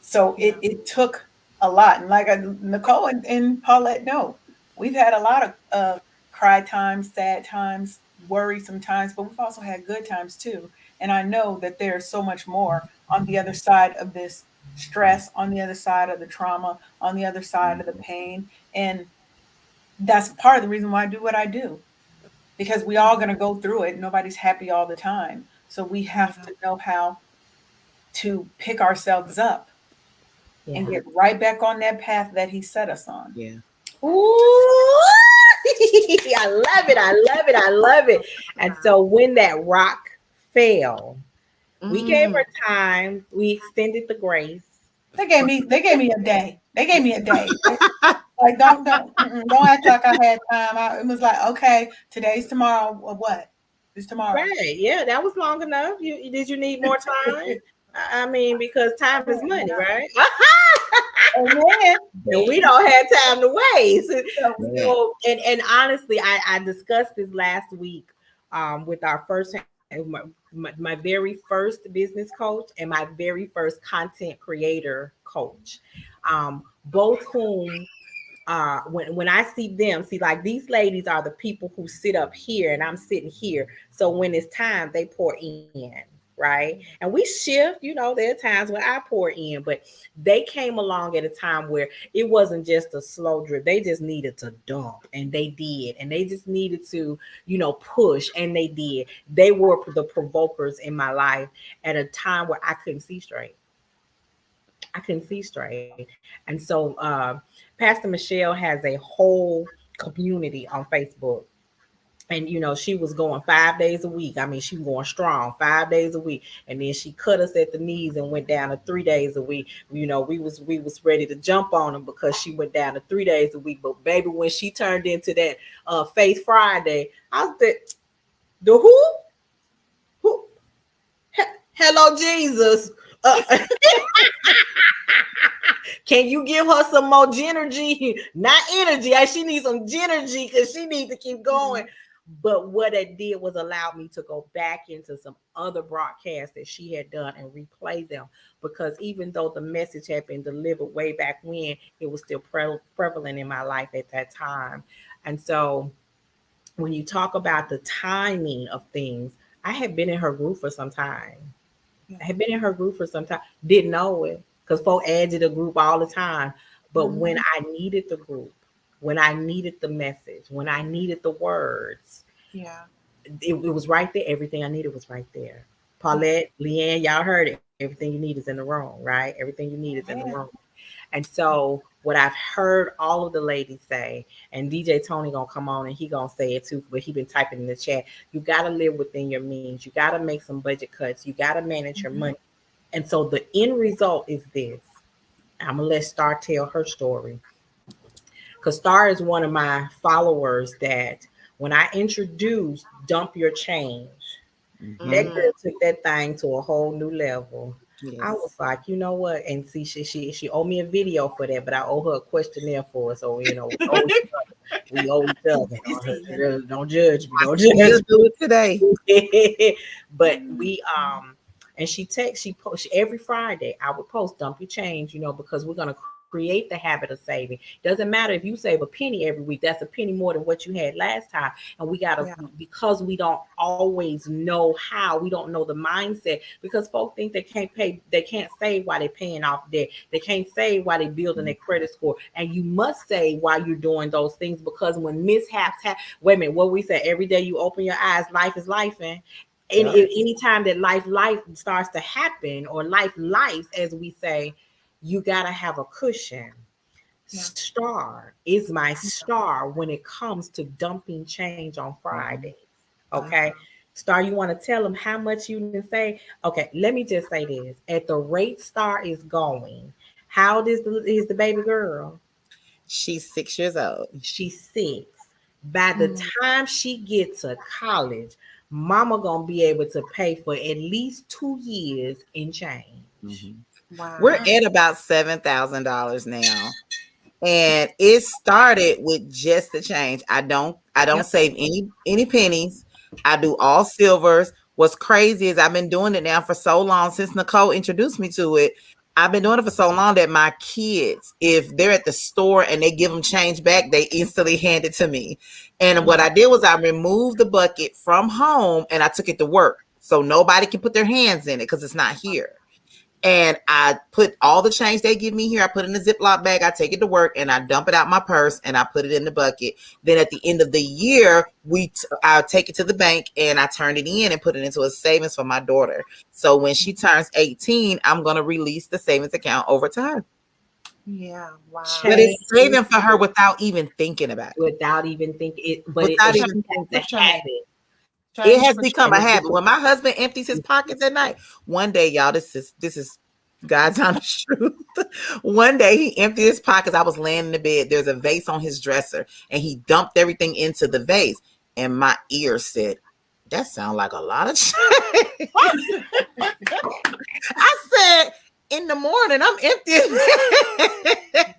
So it took a lot. And like Nicole and Paulette know, we've had a lot of cry times, sad times, worrisome times, but we've also had good times too. And I know that there's so much more on the other side of this stress, on the other side of the trauma, on the other side of the pain. And that's part of the reason why I do what I do, because we all going to go through it. Nobody's happy all the time. So we have to know how to pick ourselves up and get right back on that path that he set us on. Yeah. Ooh, I love it. And so when that rock fell, we gave her time. We extended the grace. They gave me a day. Like don't act like I had time. It was like, okay, today's tomorrow. What? It's tomorrow. Right. Yeah, that was long enough. Did you need more time? I mean, because time is money, right? Amen. And we don't have time to waste. Yeah. So, and honestly, I discussed this last week with our first my very first business coach and my very first content creator coach, both whom when I see them, see, like, these ladies are the people who sit up here and I'm sitting here. So when it's time, they pour in, right? And we shift, there are times when I pour in, but they came along at a time where it wasn't just a slow drip. They just needed to dump, and they did. And they just needed to, push, and they did. They were the provokers in my life at a time where I couldn't see straight. I couldn't see straight. And so Pastor Michelle has a whole community on Facebook. And she was going 5 days a week. I mean, she was going strong 5 days a week. And then she cut us at the knees and went down to 3 days a week. We was ready to jump on her because she went down to 3 days a week. But baby, when she turned into that Faith Friday, I was like, the who? Who? Hello, Jesus. Can you give her some more energy? Not energy. She needs some energy because she needs to keep going. But what it did was allow me to go back into some other broadcasts that she had done and replay them, because even though the message had been delivered way back when, it was still prevalent in my life at that time. And so when you talk about the timing of things, I had been in her group for some time. Didn't know it, because folks added a group all the time. But when I needed the group, when I needed the message, when I needed the words, it was right there. Everything I needed was right there. Paulette, Leanne, y'all heard it. Everything you need is in the room, right? Everything you need is in the room. And so what I've heard all of the ladies say, and DJ Tony gonna come on and he gonna say it too, but he been typing in the chat, you gotta live within your means. You gotta make some budget cuts. You gotta manage your money. And so the end result is this. I'm gonna let Star tell her story, because Star is one of my followers that when I introduced Dump Your Change, that girl took that thing to a whole new level. Yes. I was like, you know what? And see, she owed me a video for that, but I owe her a questionnaire for it. So, we owe each other. Don't judge me. Don't judge do it today. But we and she posts every Friday. I would post Dump Your Change, because we're gonna create the habit of saving. Doesn't matter if you save a penny every week, that's a penny more than what you had last time. And we gotta, because we don't always know how, we don't know the mindset, because folks think they can't save while they're paying off debt. They can't save while they're building their credit score. And you must save while you're doing those things, because when mishaps happen, wait a minute, what we say, every day you open your eyes, life is life. And anytime that life starts to happen, or life, as we say, you got to have a cushion. Star is my star when it comes to dumping change on Fridays. Okay. Star, you want to tell them how much you can say? Okay, let me just say this. At the rate Star is going, how old is the baby girl? She's 6 years old. She's 6. By the time she gets to college, mama gonna be able to pay for at least 2 years in change. Wow. We're at about $7,000 now, and it started with just the change. I don't save any pennies. I do all silvers. What's crazy is I've been doing it now for so long, since Nicole introduced me to it. I've been doing it for so long that my kids, if they're at the store and they give them change back, they instantly hand it to me. And what I did was I removed the bucket from home and I took it to work, so nobody can put their hands in it because it's not here. And I put all the change they give me here, I put it in a Ziploc bag, I take it to work, and I dump it out my purse, and I put it in the bucket. Then at the end of the year, I'll take it to the bank, and I turn it in and put it into a savings for my daughter. So when she turns 18, I'm going to release the savings account over to her. Yeah, wow. But it's saving for her without even thinking about it. Without even thinking it, but without it even has to have it. It has become a habit. When my husband empties his pockets at night, one day, y'all, this is God's honest truth. One day he emptied his pockets. I was laying in the bed. There's a vase on his dresser, and he dumped everything into the vase. And my ear said, That sounds like a lot of change. I said, in the morning, I'm emptying.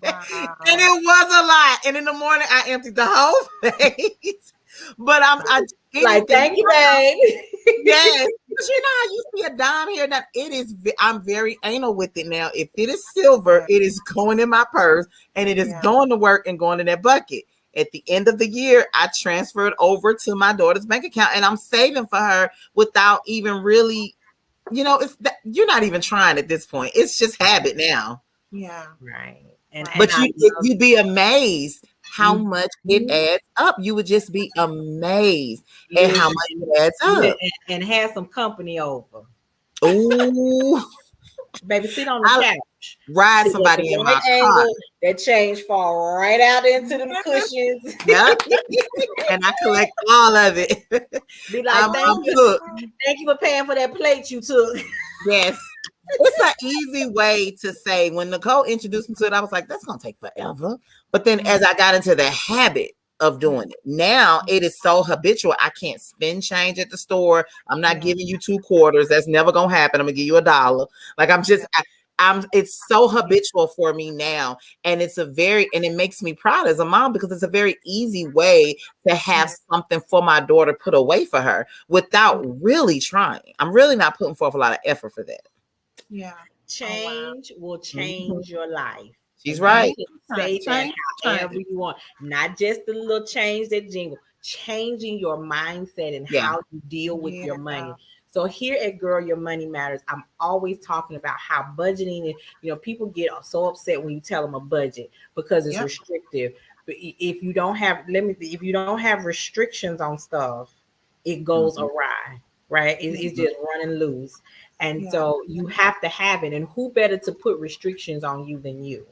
Wow. And it was a lot. And in the morning, I emptied the whole place. But Like, thank you, babe. Yes. Because you know how you see a dime here. Now it is. I'm very anal with it now. If it is silver, it is going in my purse, and it is going to work and going in that bucket. At the end of the year, I transferred over to my daughter's bank account, and I'm saving for her without even really, you're not even trying at this point. It's just habit now. Yeah. Right. But you'd be amazed how much it adds up. You would just be amazed at how much it adds up. And have some company over. Ooh. Baby, sit on the couch. Ride somebody in my car. That change fall right out into the cushions. Yeah. And I collect all of it. Be like, thank you for paying for that plate you took. Yes. It's an easy way to say. When Nicole introduced me to it, I was like, that's going to take forever. But then as I got into the habit of doing it, now it is so habitual. I can't spend change at the store. I'm not giving you 2 quarters. That's never going to happen. I'm going to give you $1. Like it's so habitual for me now. And and it makes me proud as a mom because it's a very easy way to have something for my daughter put away for her without really trying. I'm really not putting forth a lot of effort for that. Yeah. Change will change your life. She's right. Say that however you want. Not just the little change that jingle. Changing your mindset and how you deal with your money. So here at Girl Your Money Matters, I'm always talking about how budgeting and people get so upset when you tell them a budget because it's restrictive. But if you don't have restrictions on stuff, it goes awry, right? It's just running loose. And so you have to have it. And who better to put restrictions on you than you?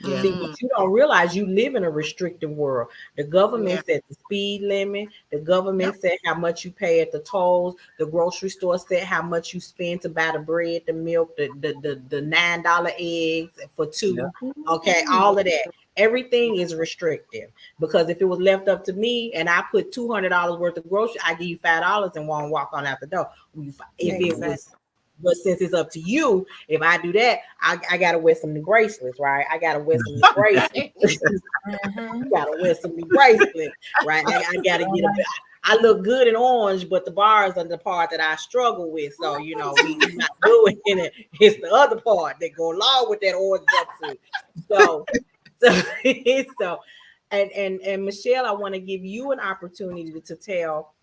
Yeah. See, but you don't realize you live in a restricted world. The government set the speed limit. The government said how much you pay at the tolls. The grocery store said how much you spend to buy the bread, the milk, the $9 eggs for 2. Yeah. Okay, all of that. Everything is restrictive because if it was left up to me and I put $200 worth of groceries, I give you $5 and won't walk on out the door. But since it's up to you, if I do that, I gotta wear some new bracelets, right? I gotta wear some new bracelets. Gotta wear some new bracelets, right? I gotta get I look good in orange, but the bars are the part that I struggle with. So we're not doing it. It's the other part that go along with that orange jumpsuit. So, and Michelle, I want to give you an opportunity to tell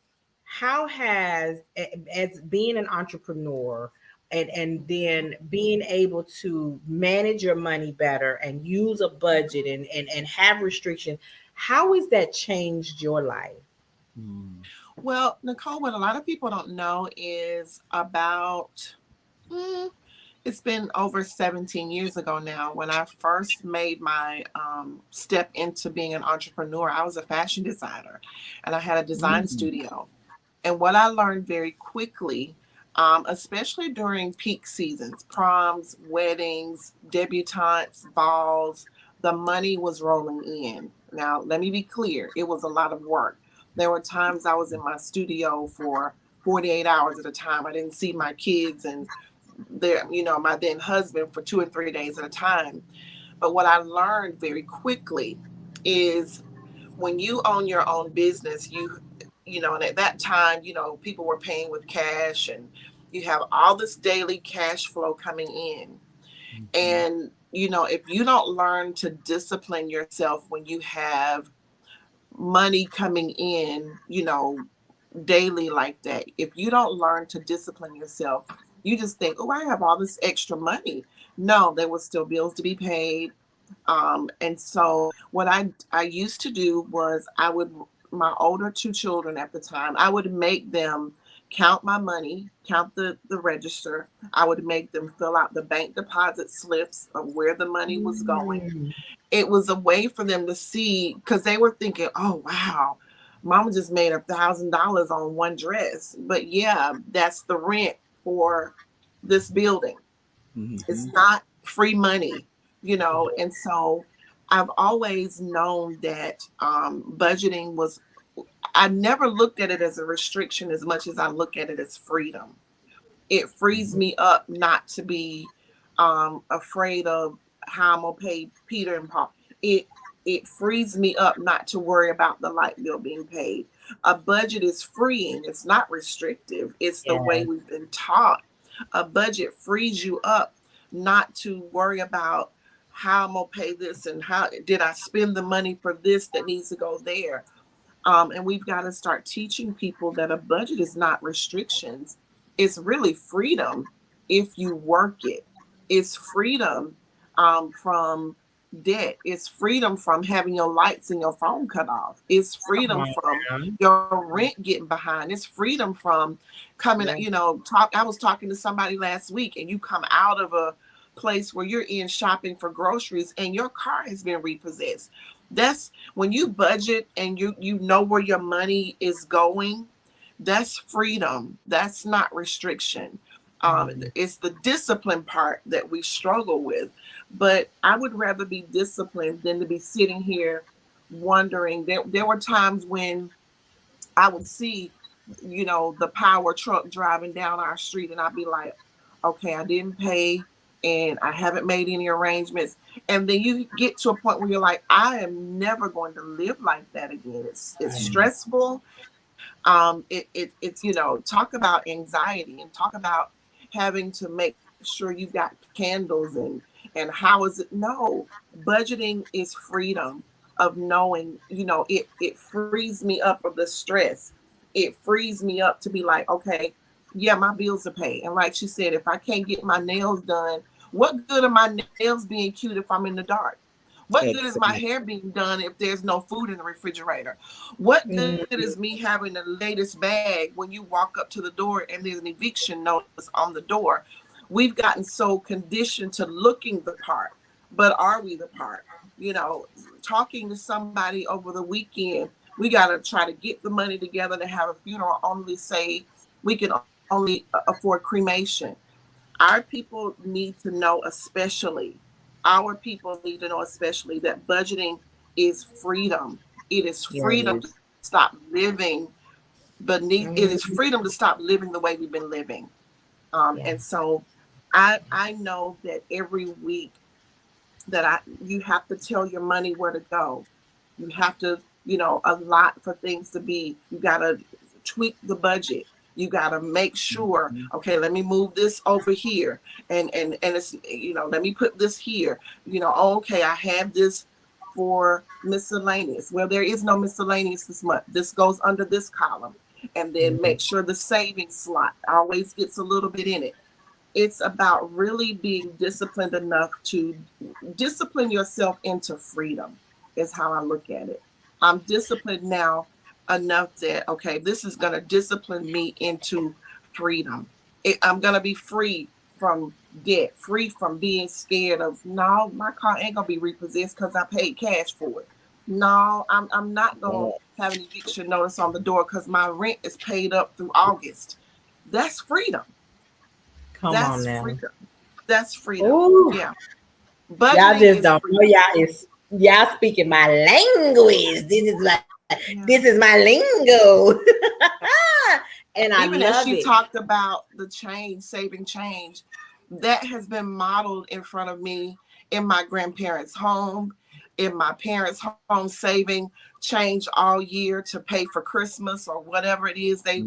how has, as being an entrepreneur, and then being able to manage your money better and use a budget and have restrictions, how has that changed your life? Well, Nicole, what a lot of people don't know is about, it's been over 17 years ago now when I first made my step into being an entrepreneur. I was a fashion designer and I had a design studio. And what I learned very quickly, especially during peak seasons, proms, weddings, debutantes, balls, the money was rolling in. Now, let me be clear. It was a lot of work. There were times I was in my studio for 48 hours at a time. I didn't see my kids and my then husband for 2 or 3 days at a time. But what I learned very quickly is when you own your own business, and at that time, people were paying with cash and you have all this daily cash flow coming in. And, if you don't learn to discipline yourself when you have money coming in, daily like that, if you don't learn to discipline yourself, you just think, oh, I have all this extra money. No, there were still bills to be paid. And so what I used to do was my older 2 children at the time, I would make them count my money, count the register. I would make them fill out the bank deposit slips of where the money was going. It was a way for them to see, because they were thinking, oh, wow, Mama just made $1,000 on one dress. But yeah, that's the rent for this building. It's not free money, and so I've always known that budgeting was, I never looked at it as a restriction as much as I look at it as freedom. It frees me up not to be afraid of how I'm gonna pay Peter and Paul. It frees me up not to worry about the light bill being paid. A budget is freeing, it's not restrictive. It's the way we've been taught. A budget frees you up not to worry about how I'm gonna pay this and how did I spend the money for this that needs to go there. And we've got to start teaching people that a budget is not restrictions. It's really freedom if you work it. It's freedom from debt. It's freedom from having your lights and your phone cut off. It's freedom from your rent getting behind. It's freedom from coming, I was talking to somebody last week and you come out of a place where you're in shopping for groceries and your car has been repossessed. That's when you budget and you know where your money is going. That's freedom. That's not restriction. It's the discipline part that we struggle with. But I would rather be disciplined than to be sitting here wondering. There were times when I would see, the power truck driving down our street and I'd be like, okay, I didn't pay and I haven't made any arrangements. And then you get to a point where you're like, I am never going to live like that again. It's stressful. It's talk about anxiety and talk about having to make sure you got candles and how is it? No, budgeting is freedom of knowing, it frees me up of the stress. It frees me up to be like, okay, yeah, my bills are paid. And like she said, if I can't get my nails done, what good are my nails being cute if I'm in the dark? What good is my hair being done if there's no food in the refrigerator? What good is me having the latest bag when you walk up to the door and there's an eviction notice on the door? We've gotten so conditioned to looking the part, but are we the part? Talking to somebody over the weekend, we got to try to get the money together to have a funeral, only say we can only afford cremation. Our people need to know, especially that budgeting is freedom. It is freedom to stop living beneath. It is freedom to stop living the way we've been living. And so I know that every week that you have to tell your money where to go. You have to, allot for things to be. You got to tweak the budget. You got to make sure, okay, let me move this over here. And it's, let me put this here. Okay, I have this for miscellaneous. Well, there is no miscellaneous this month. This goes under this column. And then make sure the savings slot always gets a little bit in it. It's about really being disciplined enough to discipline yourself into freedom is how I look at it. I'm disciplined now enough that, okay, this is going to discipline me into freedom. I'm going to be free from debt, free from being scared of, no, my car ain't going to be repossessed because I paid cash for it. No, I'm not going to have an eviction notice on the door because my rent is paid up through August. That's freedom. That's on now. Freedom. That's freedom. Ooh. Yeah. But y'all just don't know. Y'all speaking my language. This is my lingo. And I even love as she it. talked about the change, saving change, that has been modeled in front of me in my grandparents' home, in my parents' home, saving change all year to pay for Christmas or whatever it is they,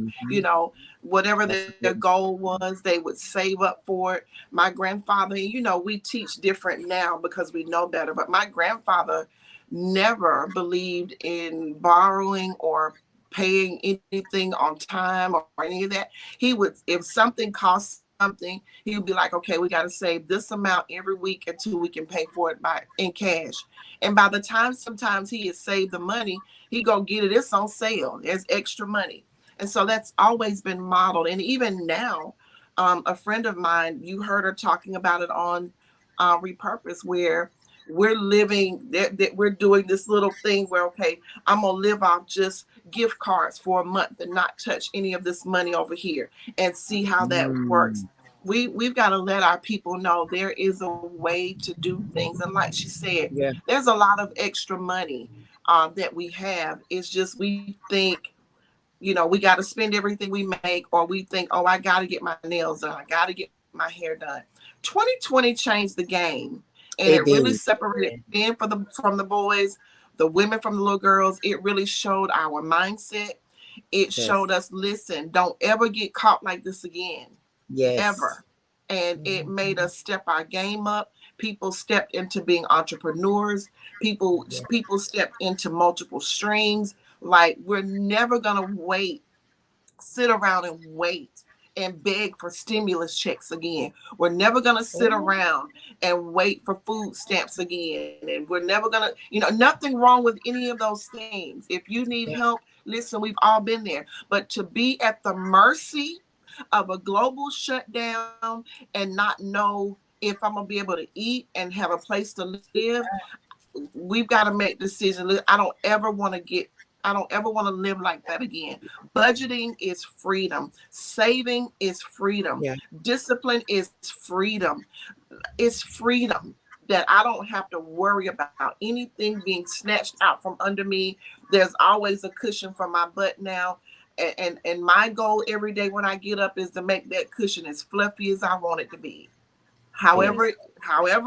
whatever their goal was, they would save up for it. My grandfather, we teach different now because we know better, but my grandfather never believed in borrowing or paying anything on time or any of that. He would, if something costs something, he would be like, okay, we got to save this amount every week until we can pay for it in cash. And by the time sometimes he has saved the money, he go get it. It's on sale. There's extra money. And so that's always been modeled. And even now, a friend of mine, you heard her talking about it on Repurpose, where we're living, that we're doing this little thing where, okay, I'm going to live off just gift cards for a month and not touch any of this money over here and see how that works. We've got to let our people know there is a way to do things. And like she said, there's a lot of extra money that we have. It's just we think We got to spend everything we make, or we think, oh, I got to get my nails done. I got to get my hair done. 2020 changed the game, and It it really did. separated men from the boys, the women from the little girls. It really showed our mindset. It Yes. showed us, listen, don't ever get caught like this again, Yes. ever. And it made us step our game up. People stepped into being entrepreneurs. People Yeah. people stepped into multiple streams. Like, we're never gonna sit around and wait and beg for stimulus checks again. We're never gonna sit Ooh. around and wait for food stamps again. And we're never gonna, nothing wrong with any of those things. If you need Yeah. help, listen, we've all been there. But to be at the mercy of a global shutdown and not know if I'm gonna be able to eat and have a place to live, we've got to make decisions. I don't ever want to live like that again. Budgeting is freedom. Saving is freedom. Yeah. Discipline is freedom. It's freedom that I don't have to worry about anything being snatched out from under me. There's always a cushion for my butt now. And my goal every day when I get up is to make that cushion as fluffy as I want it to be. However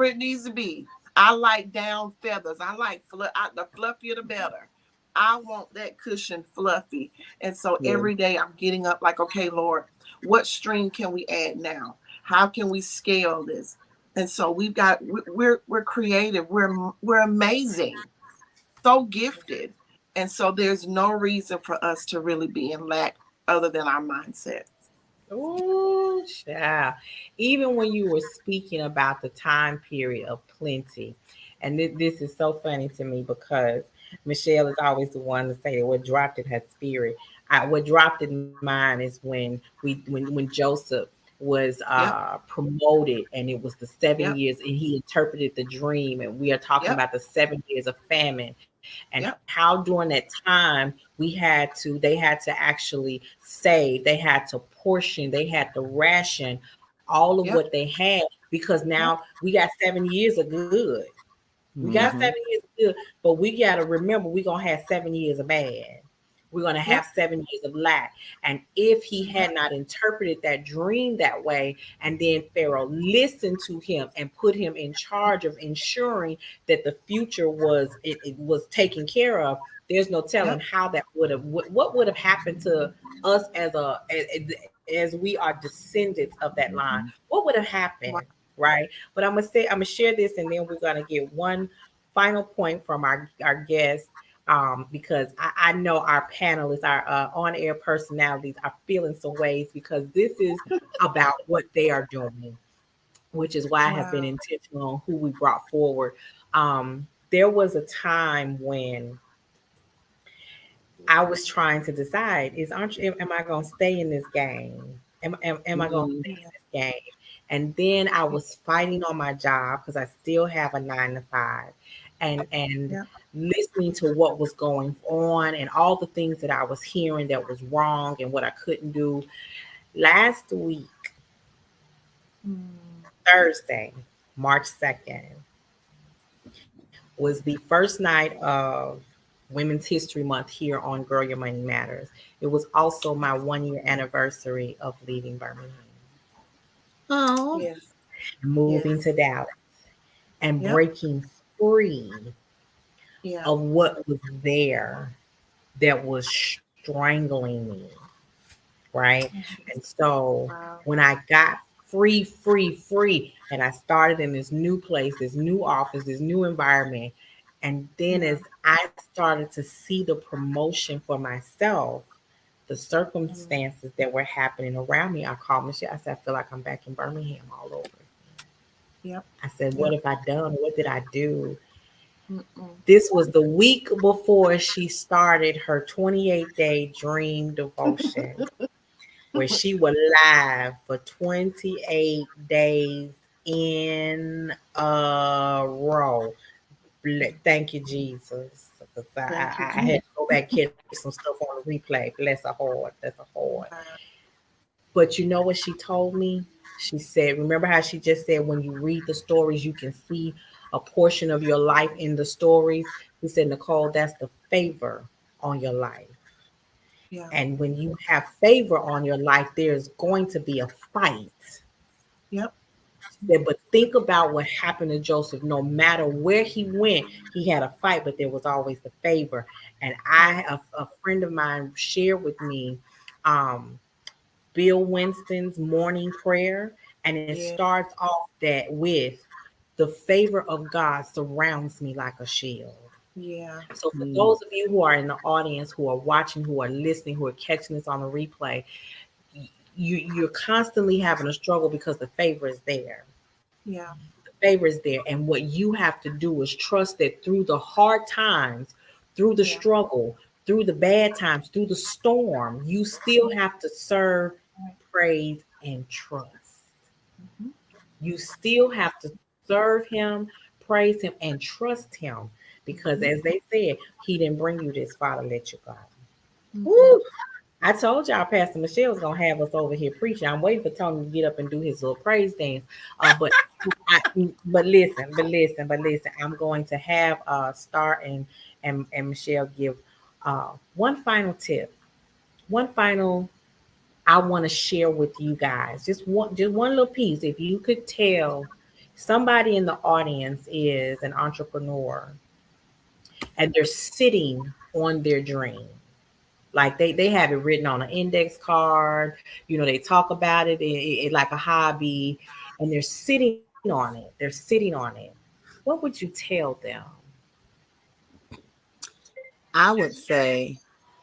it needs to be. I like down feathers. I like the fluffier the better. I want that cushion fluffy. And so Yeah. every day I'm getting up like, okay, Lord, what stream can we add now? How can we scale this? And so we're creative. We're amazing, so gifted. And so there's no reason for us to really be in lack other than our mindset. Oh, child. Even when you were speaking about the time period of plenty, and this is so funny to me because Michelle is always the one to say that what dropped in her spirit. What dropped in mine is when Joseph was Yep. promoted, and it was the 7 years, Yep. and he interpreted the dream, and we are talking Yep. about the 7 years of famine, and Yep. how during that time they had to actually save, they had to portion, they had to ration all of Yep. what they had, because Yep. now we got 7 years of good. We got Mhm. 7 years of good, but we got to remember we're going to have 7 years of bad. We're going to have Yep. 7 years of lack. And if he had not interpreted that dream that way, and then Pharaoh listened to him and put him in charge of ensuring that the future it was taken care of, there's no telling Yep. how that would have what would have happened to us as we are descendants of that line. What would have happened, right? But I'm gonna share this, and then we're gonna get one final point from our guest, because I know our panelists, our on-air personalities are feeling some ways, because this is about what they are doing, which is why I have been Wow. intentional on who we brought forward. There was a time when I was trying to decide, am I going to stay in this game? Am I going to Mhm. stay in this game? And then I was fighting on my job because I still have a 9 to 5, and Yep. listening to what was going on and all the things that I was hearing that was wrong and what I couldn't do. Last week, Thursday, March 2nd, was the first night of Women's History Month here on Girl Your Money Matters. It was also my 1 year anniversary of leaving Birmingham, Oh. Yes. moving Yes. to Dallas, and Yep. breaking free Yeah. of what was there that was strangling me, right? And so Wow. when I got free, and I started in this new place, this new office, this new environment, and then Yeah. as I started to see the promotion for myself, the circumstances that were happening around me, I called Michelle. I said, I feel like I'm back in Birmingham all over. Yep. I said, what Yep. have I done? What did I do? Mm-mm. This was the week before she started her 28-day dream devotion, where she was live for 28 days in a row. Thank you, Jesus. Because Thank you, I had to go back and catch some stuff on the replay. Bless her heart. Bless her heart. Jesus. But you know what she told me? She said, remember how she just said, when you read the stories, you can see a portion of your life in the stories? She said, Nicole, that's the favor on your life. Yeah. And when you have favor on your life, there's going to be a fight. Yep. But think about what happened to Joseph. No matter where he went, he had a fight, but there was always the favor. And a friend of mine shared with me Bill Winston's morning prayer, and it Yeah. starts off that with the favor of God surrounds me like a shield. Yeah. So for those of you who are in the audience, who are watching, who are listening, who are catching this on the replay, you're constantly having a struggle because the favor is there. Yeah. The favor is there. And what you have to do is trust that through the hard times, through the Yeah. struggle, through the bad times, through the storm, you still have to serve, praise, and trust. Mhm. You still have to serve him, praise him, and trust him. Because as they said, he didn't bring you this far to let you go. Mhm. Woo! I told y'all Pastor Michelle was gonna have us over here preaching. I'm waiting for Tony to get up and do his little praise dance. But but listen. I'm going to have Star and Michelle give one final tip. One final I want to share with you guys. Just one little piece. If you could tell somebody in the audience is an entrepreneur and they're sitting on their dream. Like they have it written on an index card. They talk about it like a hobby, and they're sitting on it. They're sitting on it. What would you tell them? I would say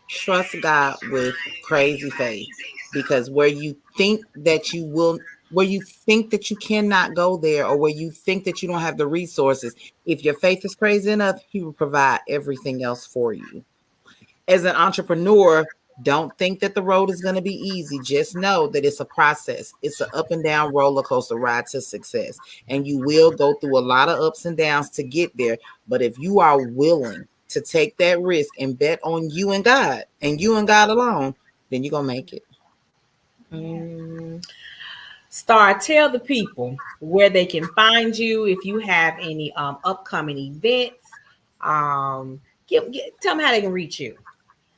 trust God with crazy faith, because where you think that you cannot go there, or where you think that you don't have the resources, if your faith is crazy enough, he will provide everything else for you. As an entrepreneur, don't think that the road is going to be easy. Just know that it's a process. It's an up and down roller coaster ride to success. And you will go through a lot of ups and downs to get there. But if you are willing to take that risk and bet on you and you and God alone, then you're going to make it. Mm, Star, tell the people where they can find you if you have any upcoming events. Tell them how they can reach you.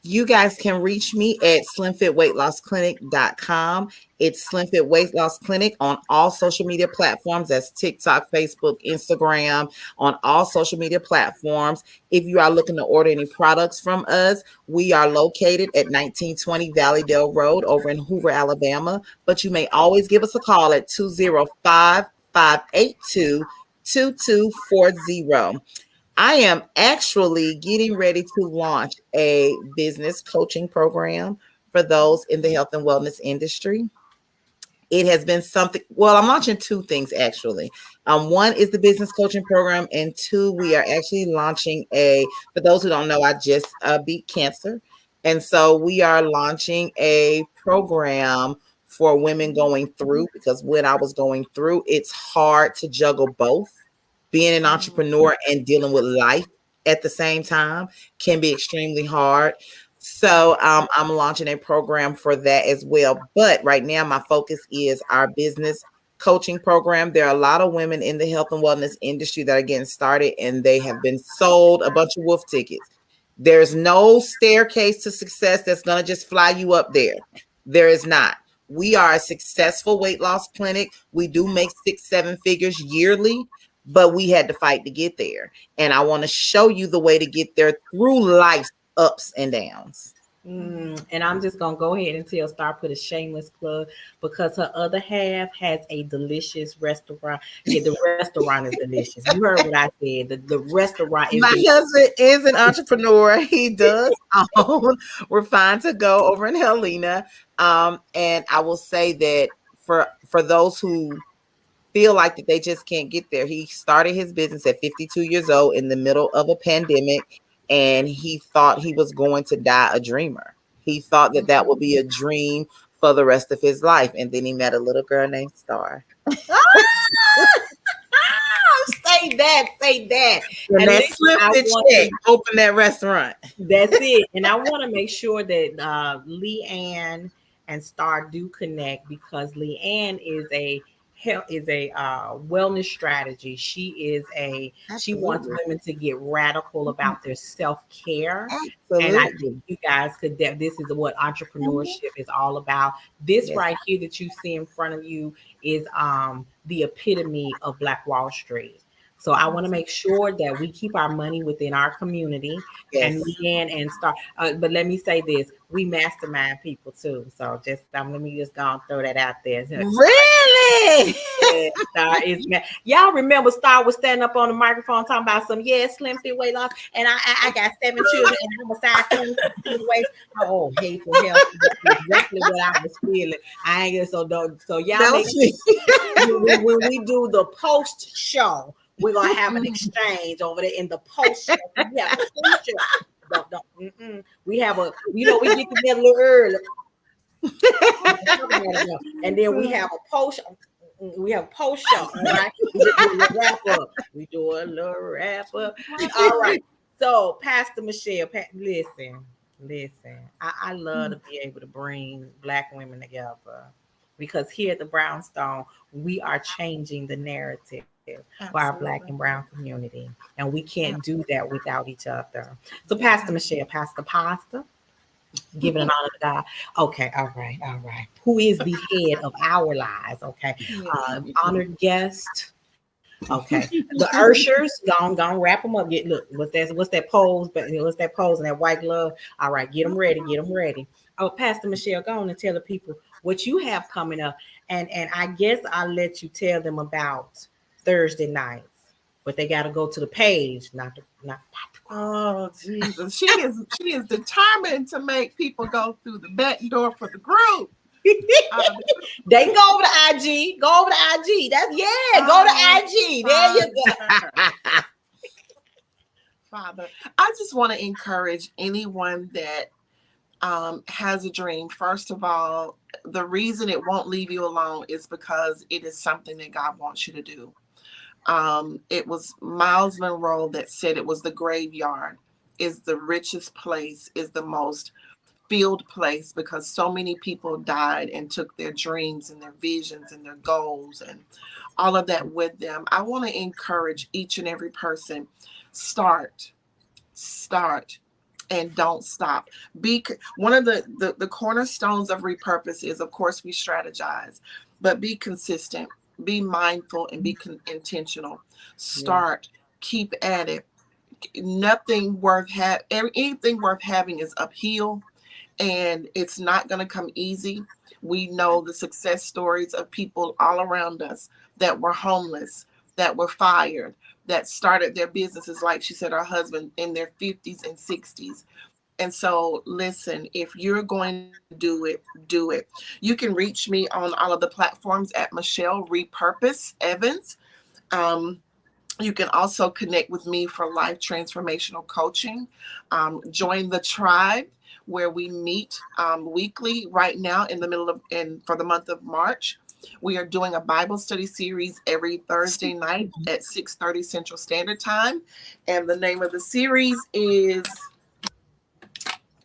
You guys can reach me at slimfitweightlossclinic.com. It's Slimfit Weight Loss Clinic on all social media platforms. That's TikTok, Facebook, Instagram, on all social media platforms. If you are looking to order any products from us, we are located at 1920 Valleydale Road over in Hoover, Alabama. But you may always give us a call at 205-582-2240. I am actually getting ready to launch a business coaching program for those in the health and wellness industry. It has been something. Well, I'm launching two things actually. One is the business coaching program, and two, we are actually launching for those who don't know, I just beat cancer. And so we are launching a program for women going through, because when I was going through, it's hard to juggle both. Being an entrepreneur and dealing with life at the same time can be extremely hard. So I'm launching a program for that as well. But right now, my focus is our business coaching program. There are a lot of women in the health and wellness industry that are getting started, and they have been sold a bunch of wolf tickets. There's no staircase to success that's going to just fly you up there. There is not. We are a successful weight loss clinic. We do make 6-7 figures yearly, but we had to fight to get there. And I want to show you the way to get there through life's ups and downs. And I'm just gonna go ahead and tell Star put a shameless plug because her other half has a delicious restaurant. Yeah, the restaurant is delicious. You heard what I said. The restaurant is My delicious. husband is an entrepreneur. He does own Refine to Go over in Helena. And I will say that for those who feel like that they just can't get there, he started his business at 52 years old in the middle of a pandemic, and he thought he was going to die a dreamer. He thought that that would be a dream for the rest of his life, and then he met a little girl named Star. Say that. And And that listen, slipped I the want check, open that restaurant. that's it. And I want to make sure that Leanne and Star do connect because Leanne is a wellness strategy. She wants Absolutely. women to get radical about their self-care. And I Absolutely. think you guys this is what entrepreneurship is all about. This Yes. right here that you see in front of you is the epitome of Black Wall Street. So I want to make sure that we keep our money within our community and Yes. Leanne and start. But let me say this: we mastermind people too. So just let me just go and throw that out there. Really? Yeah, Star is y'all remember Star was standing up on the microphone talking about some slim fit weight loss, and I got 7 children and I'm a size 20 waist. Oh, hateful health. That's exactly what I was feeling. I ain't so y'all That make was me. when we do the post show, we're gonna have an exchange over there in the post show. We have a post show. We have we get together a little early. And then we have a post. We have a post show, all right? We just do a little wrap up. We do a little wrap up. All right. So, Pastor Michelle, listen. I love to be able to bring Black women together because here at the Brownstone, we are changing the narrative for our Black and Brown community, and we can't do that without each other. So, Pastor Michelle, Pastor Pasta. Giving an honor to God. Okay, all right. Who is the head of our lives? Okay, honored guest. Okay, the Urshers, gone, wrap them up. What's that pose? But what's that pose and that white glove? All right, get them ready. Oh, Pastor Michelle, go on and tell the people what you have coming up, and I guess I'll let you tell them about Thursday nights, but they got to go to the page, not. Oh Jesus, she is determined to make people go through the back door for the group. They can go over to IG. Go over to IG. Go to IG. There you go. Father, I just want to encourage anyone that has a dream. First of all, the reason it won't leave you alone is because it is something that God wants you to do. It was Miles Monroe that said it was the graveyard is the richest place, is the most filled place because so many people died and took their dreams and their visions and their goals and all of that with them. I want to encourage each and every person, start and don't stop. One of the cornerstones of repurpose is, of course, we strategize, but be consistent. Be mindful and be intentional. Start, keep at it. Anything worth having is uphill, and it's not going to come easy. We know the success stories of people all around us that were homeless, that were fired, that started their businesses, like she said, her husband in their 50s and 60s. And so, listen, if you're going to do it, do it. You can reach me on all of the platforms at Michelle Repurpose Evans. You can also connect with me for life transformational coaching. Join the tribe where we meet weekly right now for the month of March. We are doing a Bible study series every Thursday night at 6:30 Central Standard Time. And the name of the series is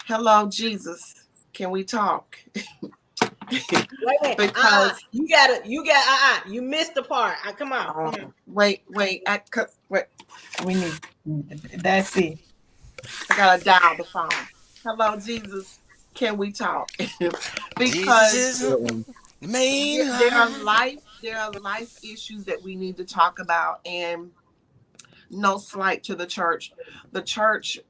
Hello, Jesus. Can we talk? Wait a minute. Because you missed the part. Come on. Wait. We need. That's it. I gotta dial the phone. Hello, Jesus. Can we talk? Because Jesus is main. there are life issues that we need to talk about, and no slight to the church. The church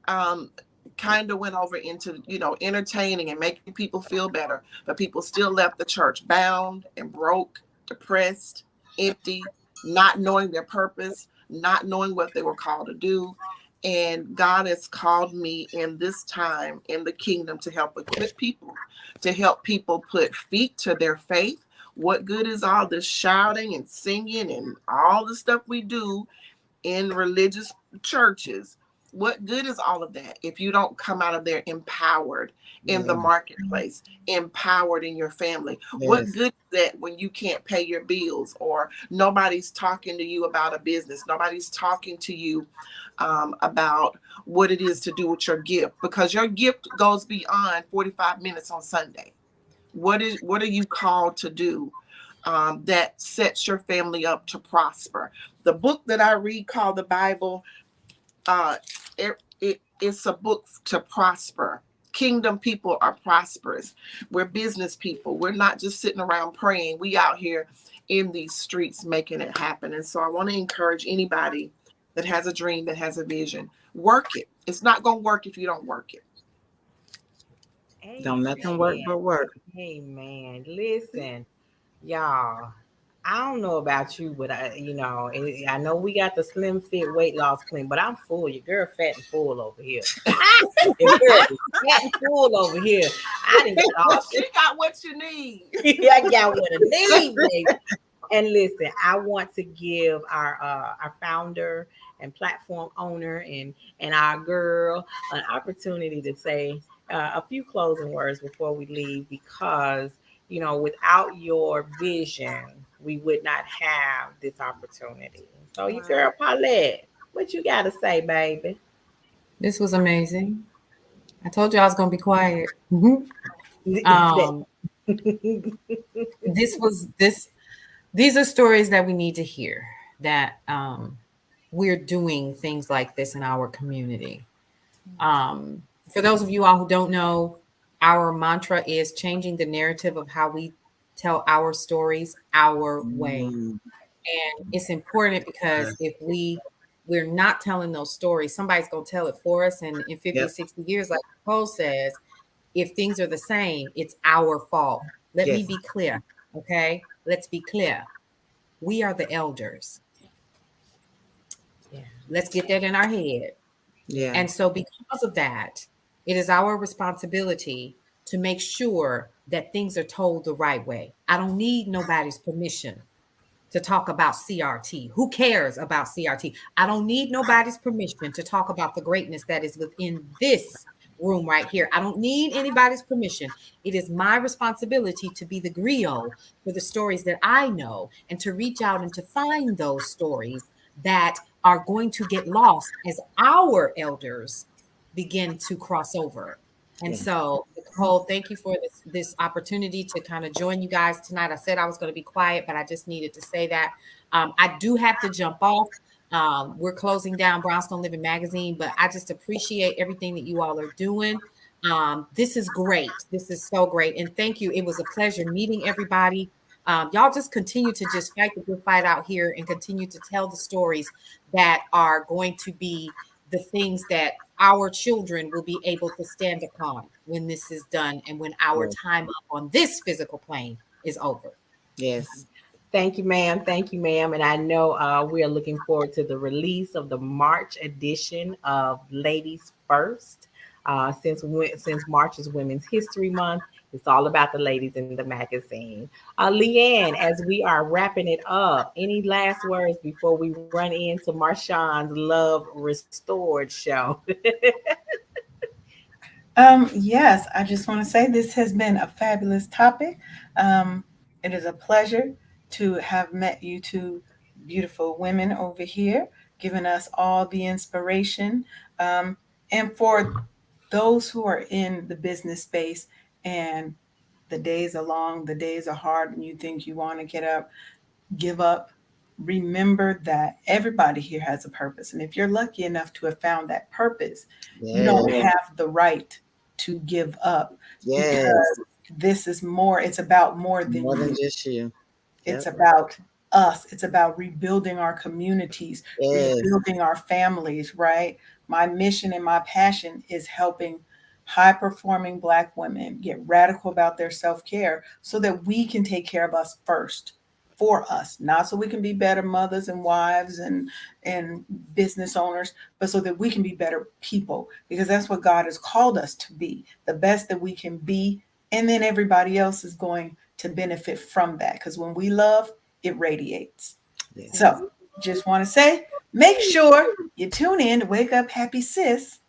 kind of went over into, entertaining and making people feel better, but people still left the church bound and broke, depressed, empty, not knowing their purpose, not knowing what they were called to do. And God has called me in this time in the kingdom to help equip people, to help people put feet to their faith. What good is all this shouting and singing and all the stuff we do in religious churches? What good is all of that if you don't come out of there empowered in the marketplace, empowered in your family? Yes. What good is that when you can't pay your bills or nobody's talking to you about a business? Nobody's talking to you about what it is to do with your gift, because your gift goes beyond 45 minutes on Sunday. What are you called to do? that sets your family up to prosper. The book that I read called the Bible, it's a book to prosper. Kingdom people are prosperous. We're business people. We're not just sitting around praying. We out here in these streets making it happen. And so I want to encourage anybody that has a dream, that has a vision, work it. It's not going to work if you don't work it. Don't nothing work but work. Amen. Listen, y'all. I don't know about you, but I know we got the Slim Fit weight loss clinic, but I'm full. Your girl fat and full over here. Your girl is fat and full over here. I didn't get all. She got what you need. I got what I need, baby. And listen, I want to give our founder and platform owner and our girl an opportunity to say a few closing words before we leave, because without your vision, we would not have this opportunity. So, you girl Paulette, what you got to say, baby? This was amazing. I told you I was going to be quiet. These are stories that we need to hear, that we're doing things like this in our community. For those of you all who don't know, our mantra is changing the narrative of how we tell our stories our way. And it's important because if we're not telling those stories, somebody's going to tell it for us. And in 50, 60 years, like Nicole says, if things are the same, it's our fault. Let me be clear. Okay. Let's be clear. We are the elders. Yeah. Let's get that in our head. Yeah. And so because of that, it is our responsibility to make sure that things are told the right way. I don't need nobody's permission to talk about CRT. Who cares about CRT? I don't need nobody's permission to talk about the greatness that is within this room right here. I don't need anybody's permission. It is my responsibility to be the griot for the stories that I know, and to reach out and to find those stories that are going to get lost as our elders begin to cross over. And so, Nicole, thank you for this opportunity to kind of join you guys tonight. I said I was going to be quiet, but I just needed to say that. I do have to jump off. We're closing down Brownstone Living Magazine, but I just appreciate everything that you all are doing. This is great. This is so great. And thank you. It was a pleasure meeting everybody. Y'all just continue to just fight the good fight out here and continue to tell the stories that are going to be the things that our children will be able to stand upon when this is done and when our time up on this physical plane is over. Yes. Thank you, ma'am. Thank you, ma'am. And I know we are looking forward to the release of the March edition of Ladies First. Since March is Women's History Month, it's all about the ladies in the magazine. Leanne, as we are wrapping it up, any last words before we run into Marshawn's Love Restored show? Yes, I just want to say this has been a fabulous topic. It is a pleasure to have met you two beautiful women over here, giving us all the inspiration. And for those who are in the business space and the days are long, the days are hard, and you think you want to give up, remember that everybody here has a purpose. And if you're lucky enough to have found that purpose, you don't have the right to give up. Because this is more, it's about more than just you. It's about us. It's about rebuilding our communities, rebuilding our families, right? My mission and my passion is helping high-performing Black women get radical about their self-care so that we can take care of us first, for us, not so we can be better mothers and wives and business owners, but so that we can be better people, because that's what God has called us to be, the best that we can be. And then everybody else is going to benefit from that, because when we love, it radiates. Yes. So just want to say, make sure you tune in to Wake Up Happy Sis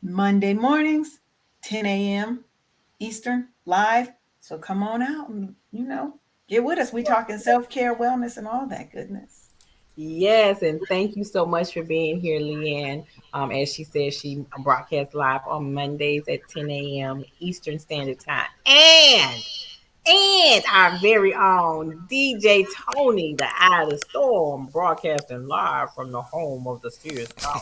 Monday mornings, 10 a.m. Eastern, live. So come on out and, get with us. We talking self-care, wellness, and all that goodness. Yes, and thank you so much for being here, Leanne. As she said, she broadcasts live on Mondays at 10 a.m. Eastern Standard Time. And And our very own DJ Tony, the Eye of the Storm, broadcasting live from the home of the Sears Tower.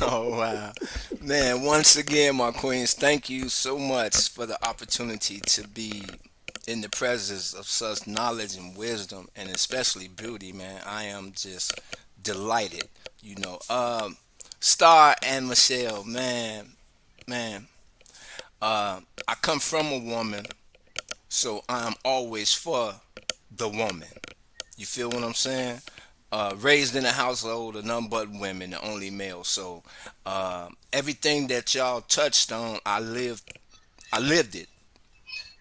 Oh wow, man! Once again, my queens, thank you so much for the opportunity to be in the presence of such knowledge and wisdom, and especially beauty, man. I am just delighted. You know, Star and Michelle, man. I come from a woman, so I'm always for the woman. You feel what I'm saying? Raised in a household of none but women, the only male. So everything that y'all touched on, I lived it.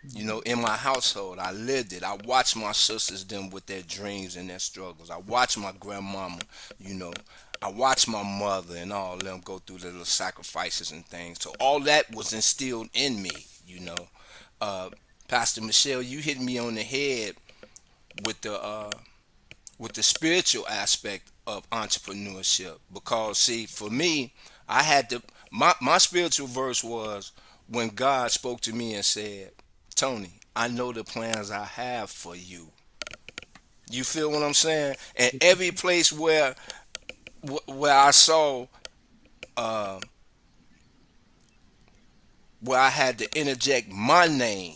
You know, in my household, I lived it. I watched my sisters them with their dreams and their struggles. I watched my grandmama, you know. I watched my mother and all of them go through the little sacrifices and things. So all that was instilled in me, you know. Uh, Pastor Michelle, you hit me on the head with the spiritual aspect of entrepreneurship because see for me I had to my spiritual verse was when God spoke to me and said, Tony, I know the plans I have for you. You feel what I'm saying? And every place where I saw uh, where I had to interject my name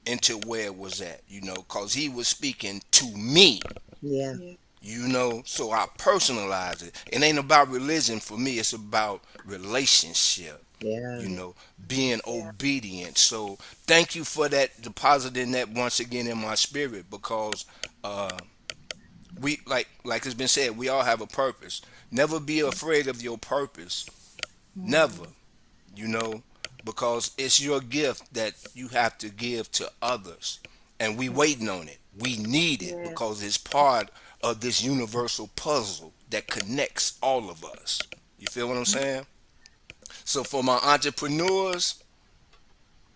into where it was at, you know, because he was speaking to me. Yeah. Yeah. You know, so I personalize it. It ain't about religion for me, it's about relationship, Yeah. you know, being obedient. So thank you for that, depositing that once again in my spirit because uh we like it's been said, we all have a purpose. Never be afraid of your purpose. Never, you know, because it's your gift that you have to give to others. And we waiting on it. We need it Yes. because it's part of this universal puzzle that connects all of us. You feel what I'm saying? So for my entrepreneurs,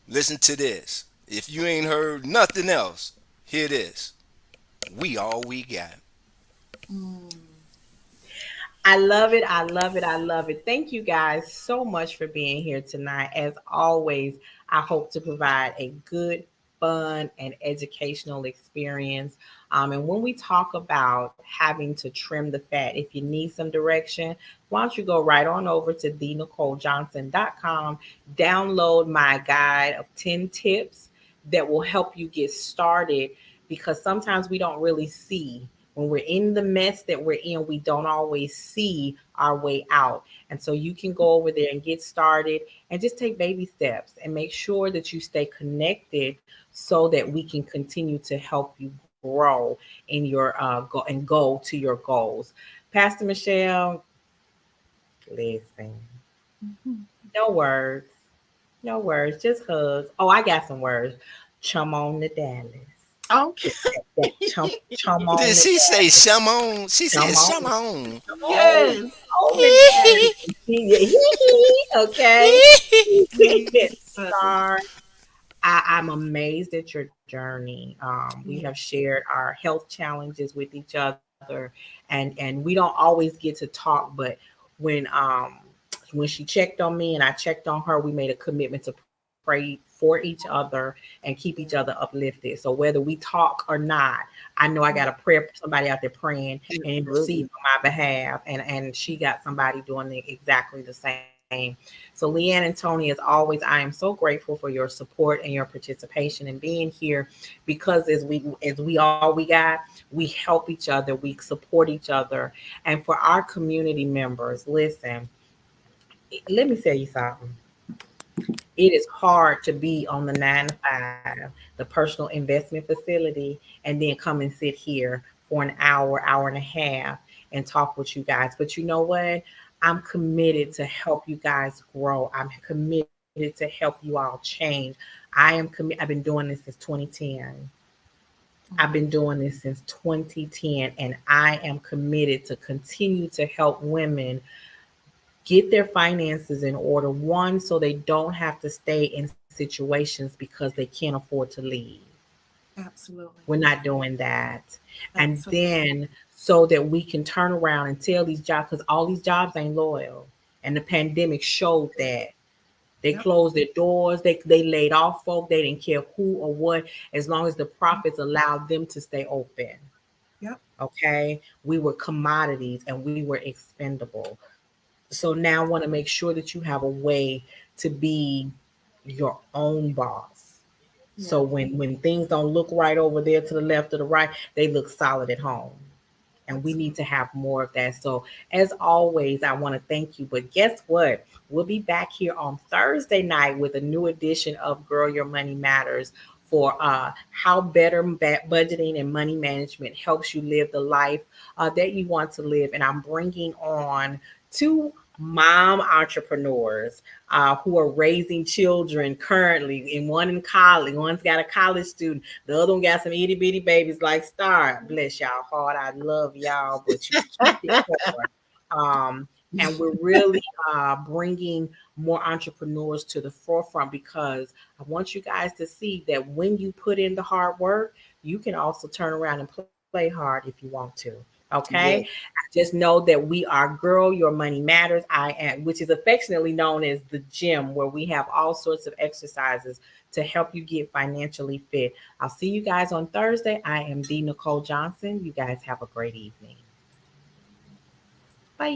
listen to this. If you ain't heard nothing else, hear this. We all we got. I love it. I love it. I love it. Thank you guys so much for being here tonight. As always, I hope to provide a good, fun, and educational experience. And when we talk about having to trim the fat, if you need some direction, why don't you go right on over to thenicolejohnson.com, download my guide of 10 tips that will help you get started because sometimes we don't really see when we're in the mess that we're in, we don't always see our way out. And so you can go over there and get started and just take baby steps and make sure that you stay connected so that we can continue to help you grow in your go to your goals. Pastor Michelle, listen, no words, no words, just hugs. Oh, I got some words. Chum on the Dallas. Okay. Chum on Did the she say Shamon? She Chum said on. Shamon. Yes. On the Dallas. Okay. Star, I'm amazed at your journey. We have shared our health challenges with each other, and we don't always get to talk. But when um when she checked on me and I checked on her, we made a commitment to pray for each other and keep each other uplifted. So whether we talk or not, I know I got a prayer, somebody out there praying and interceding on my behalf, and she got somebody doing exactly the same. So Leanne and Tony, as always, I am so grateful for your support and your participation and being here because as we all we got, we help each other, we support each other. And for our community members, listen, let me tell you something. It is hard to be on the 9 to 5, the personal investment facility, and then come and sit here for an hour, hour and a half and talk with you guys. But you know what? I'm committed to help you guys grow. I'm committed to help you all change. I am committed. I've been doing this since 2010. I've been doing this since 2010, and I am committed to continue to help women get their finances in order. One, so they don't have to stay in situations because they can't afford to leave. Absolutely. We're not doing that. And Absolutely. then so that we can turn around and tell these jobs, because all these jobs ain't loyal. And the pandemic showed that They Yep. closed their doors. They laid off folk. They didn't care who or what, as long as the profits allowed them to stay open. Yep. Okay. We were commodities and we were expendable. So now I want to make sure that you have a way to be your own boss. So Yeah. when things don't look right over there to the left or the right, they look solid at home. And we need to have more of that. So as always, I want to thank you. But guess what? We'll be back here on Thursday night with a new edition of Girl Your Money Matters for how better budgeting and money management helps you live the life that you want to live. And I'm bringing on two mom entrepreneurs who are raising children currently, and one in college. One's got a college student. The other one got some itty bitty babies like Star. Bless y'all heart. I love y'all, but you keep it going. And we're really bringing more entrepreneurs to the forefront, because I want you guys to see that when you put in the hard work, you can also turn around and play hard if you want to. Okay. Yes. Just know that we are Girl Your Money Matters. I am, which is affectionately known as the gym, where we have all sorts of exercises to help you get financially fit. I'll see you guys on Thursday. I am the Nicole Johnson. You guys have a great evening. Bye.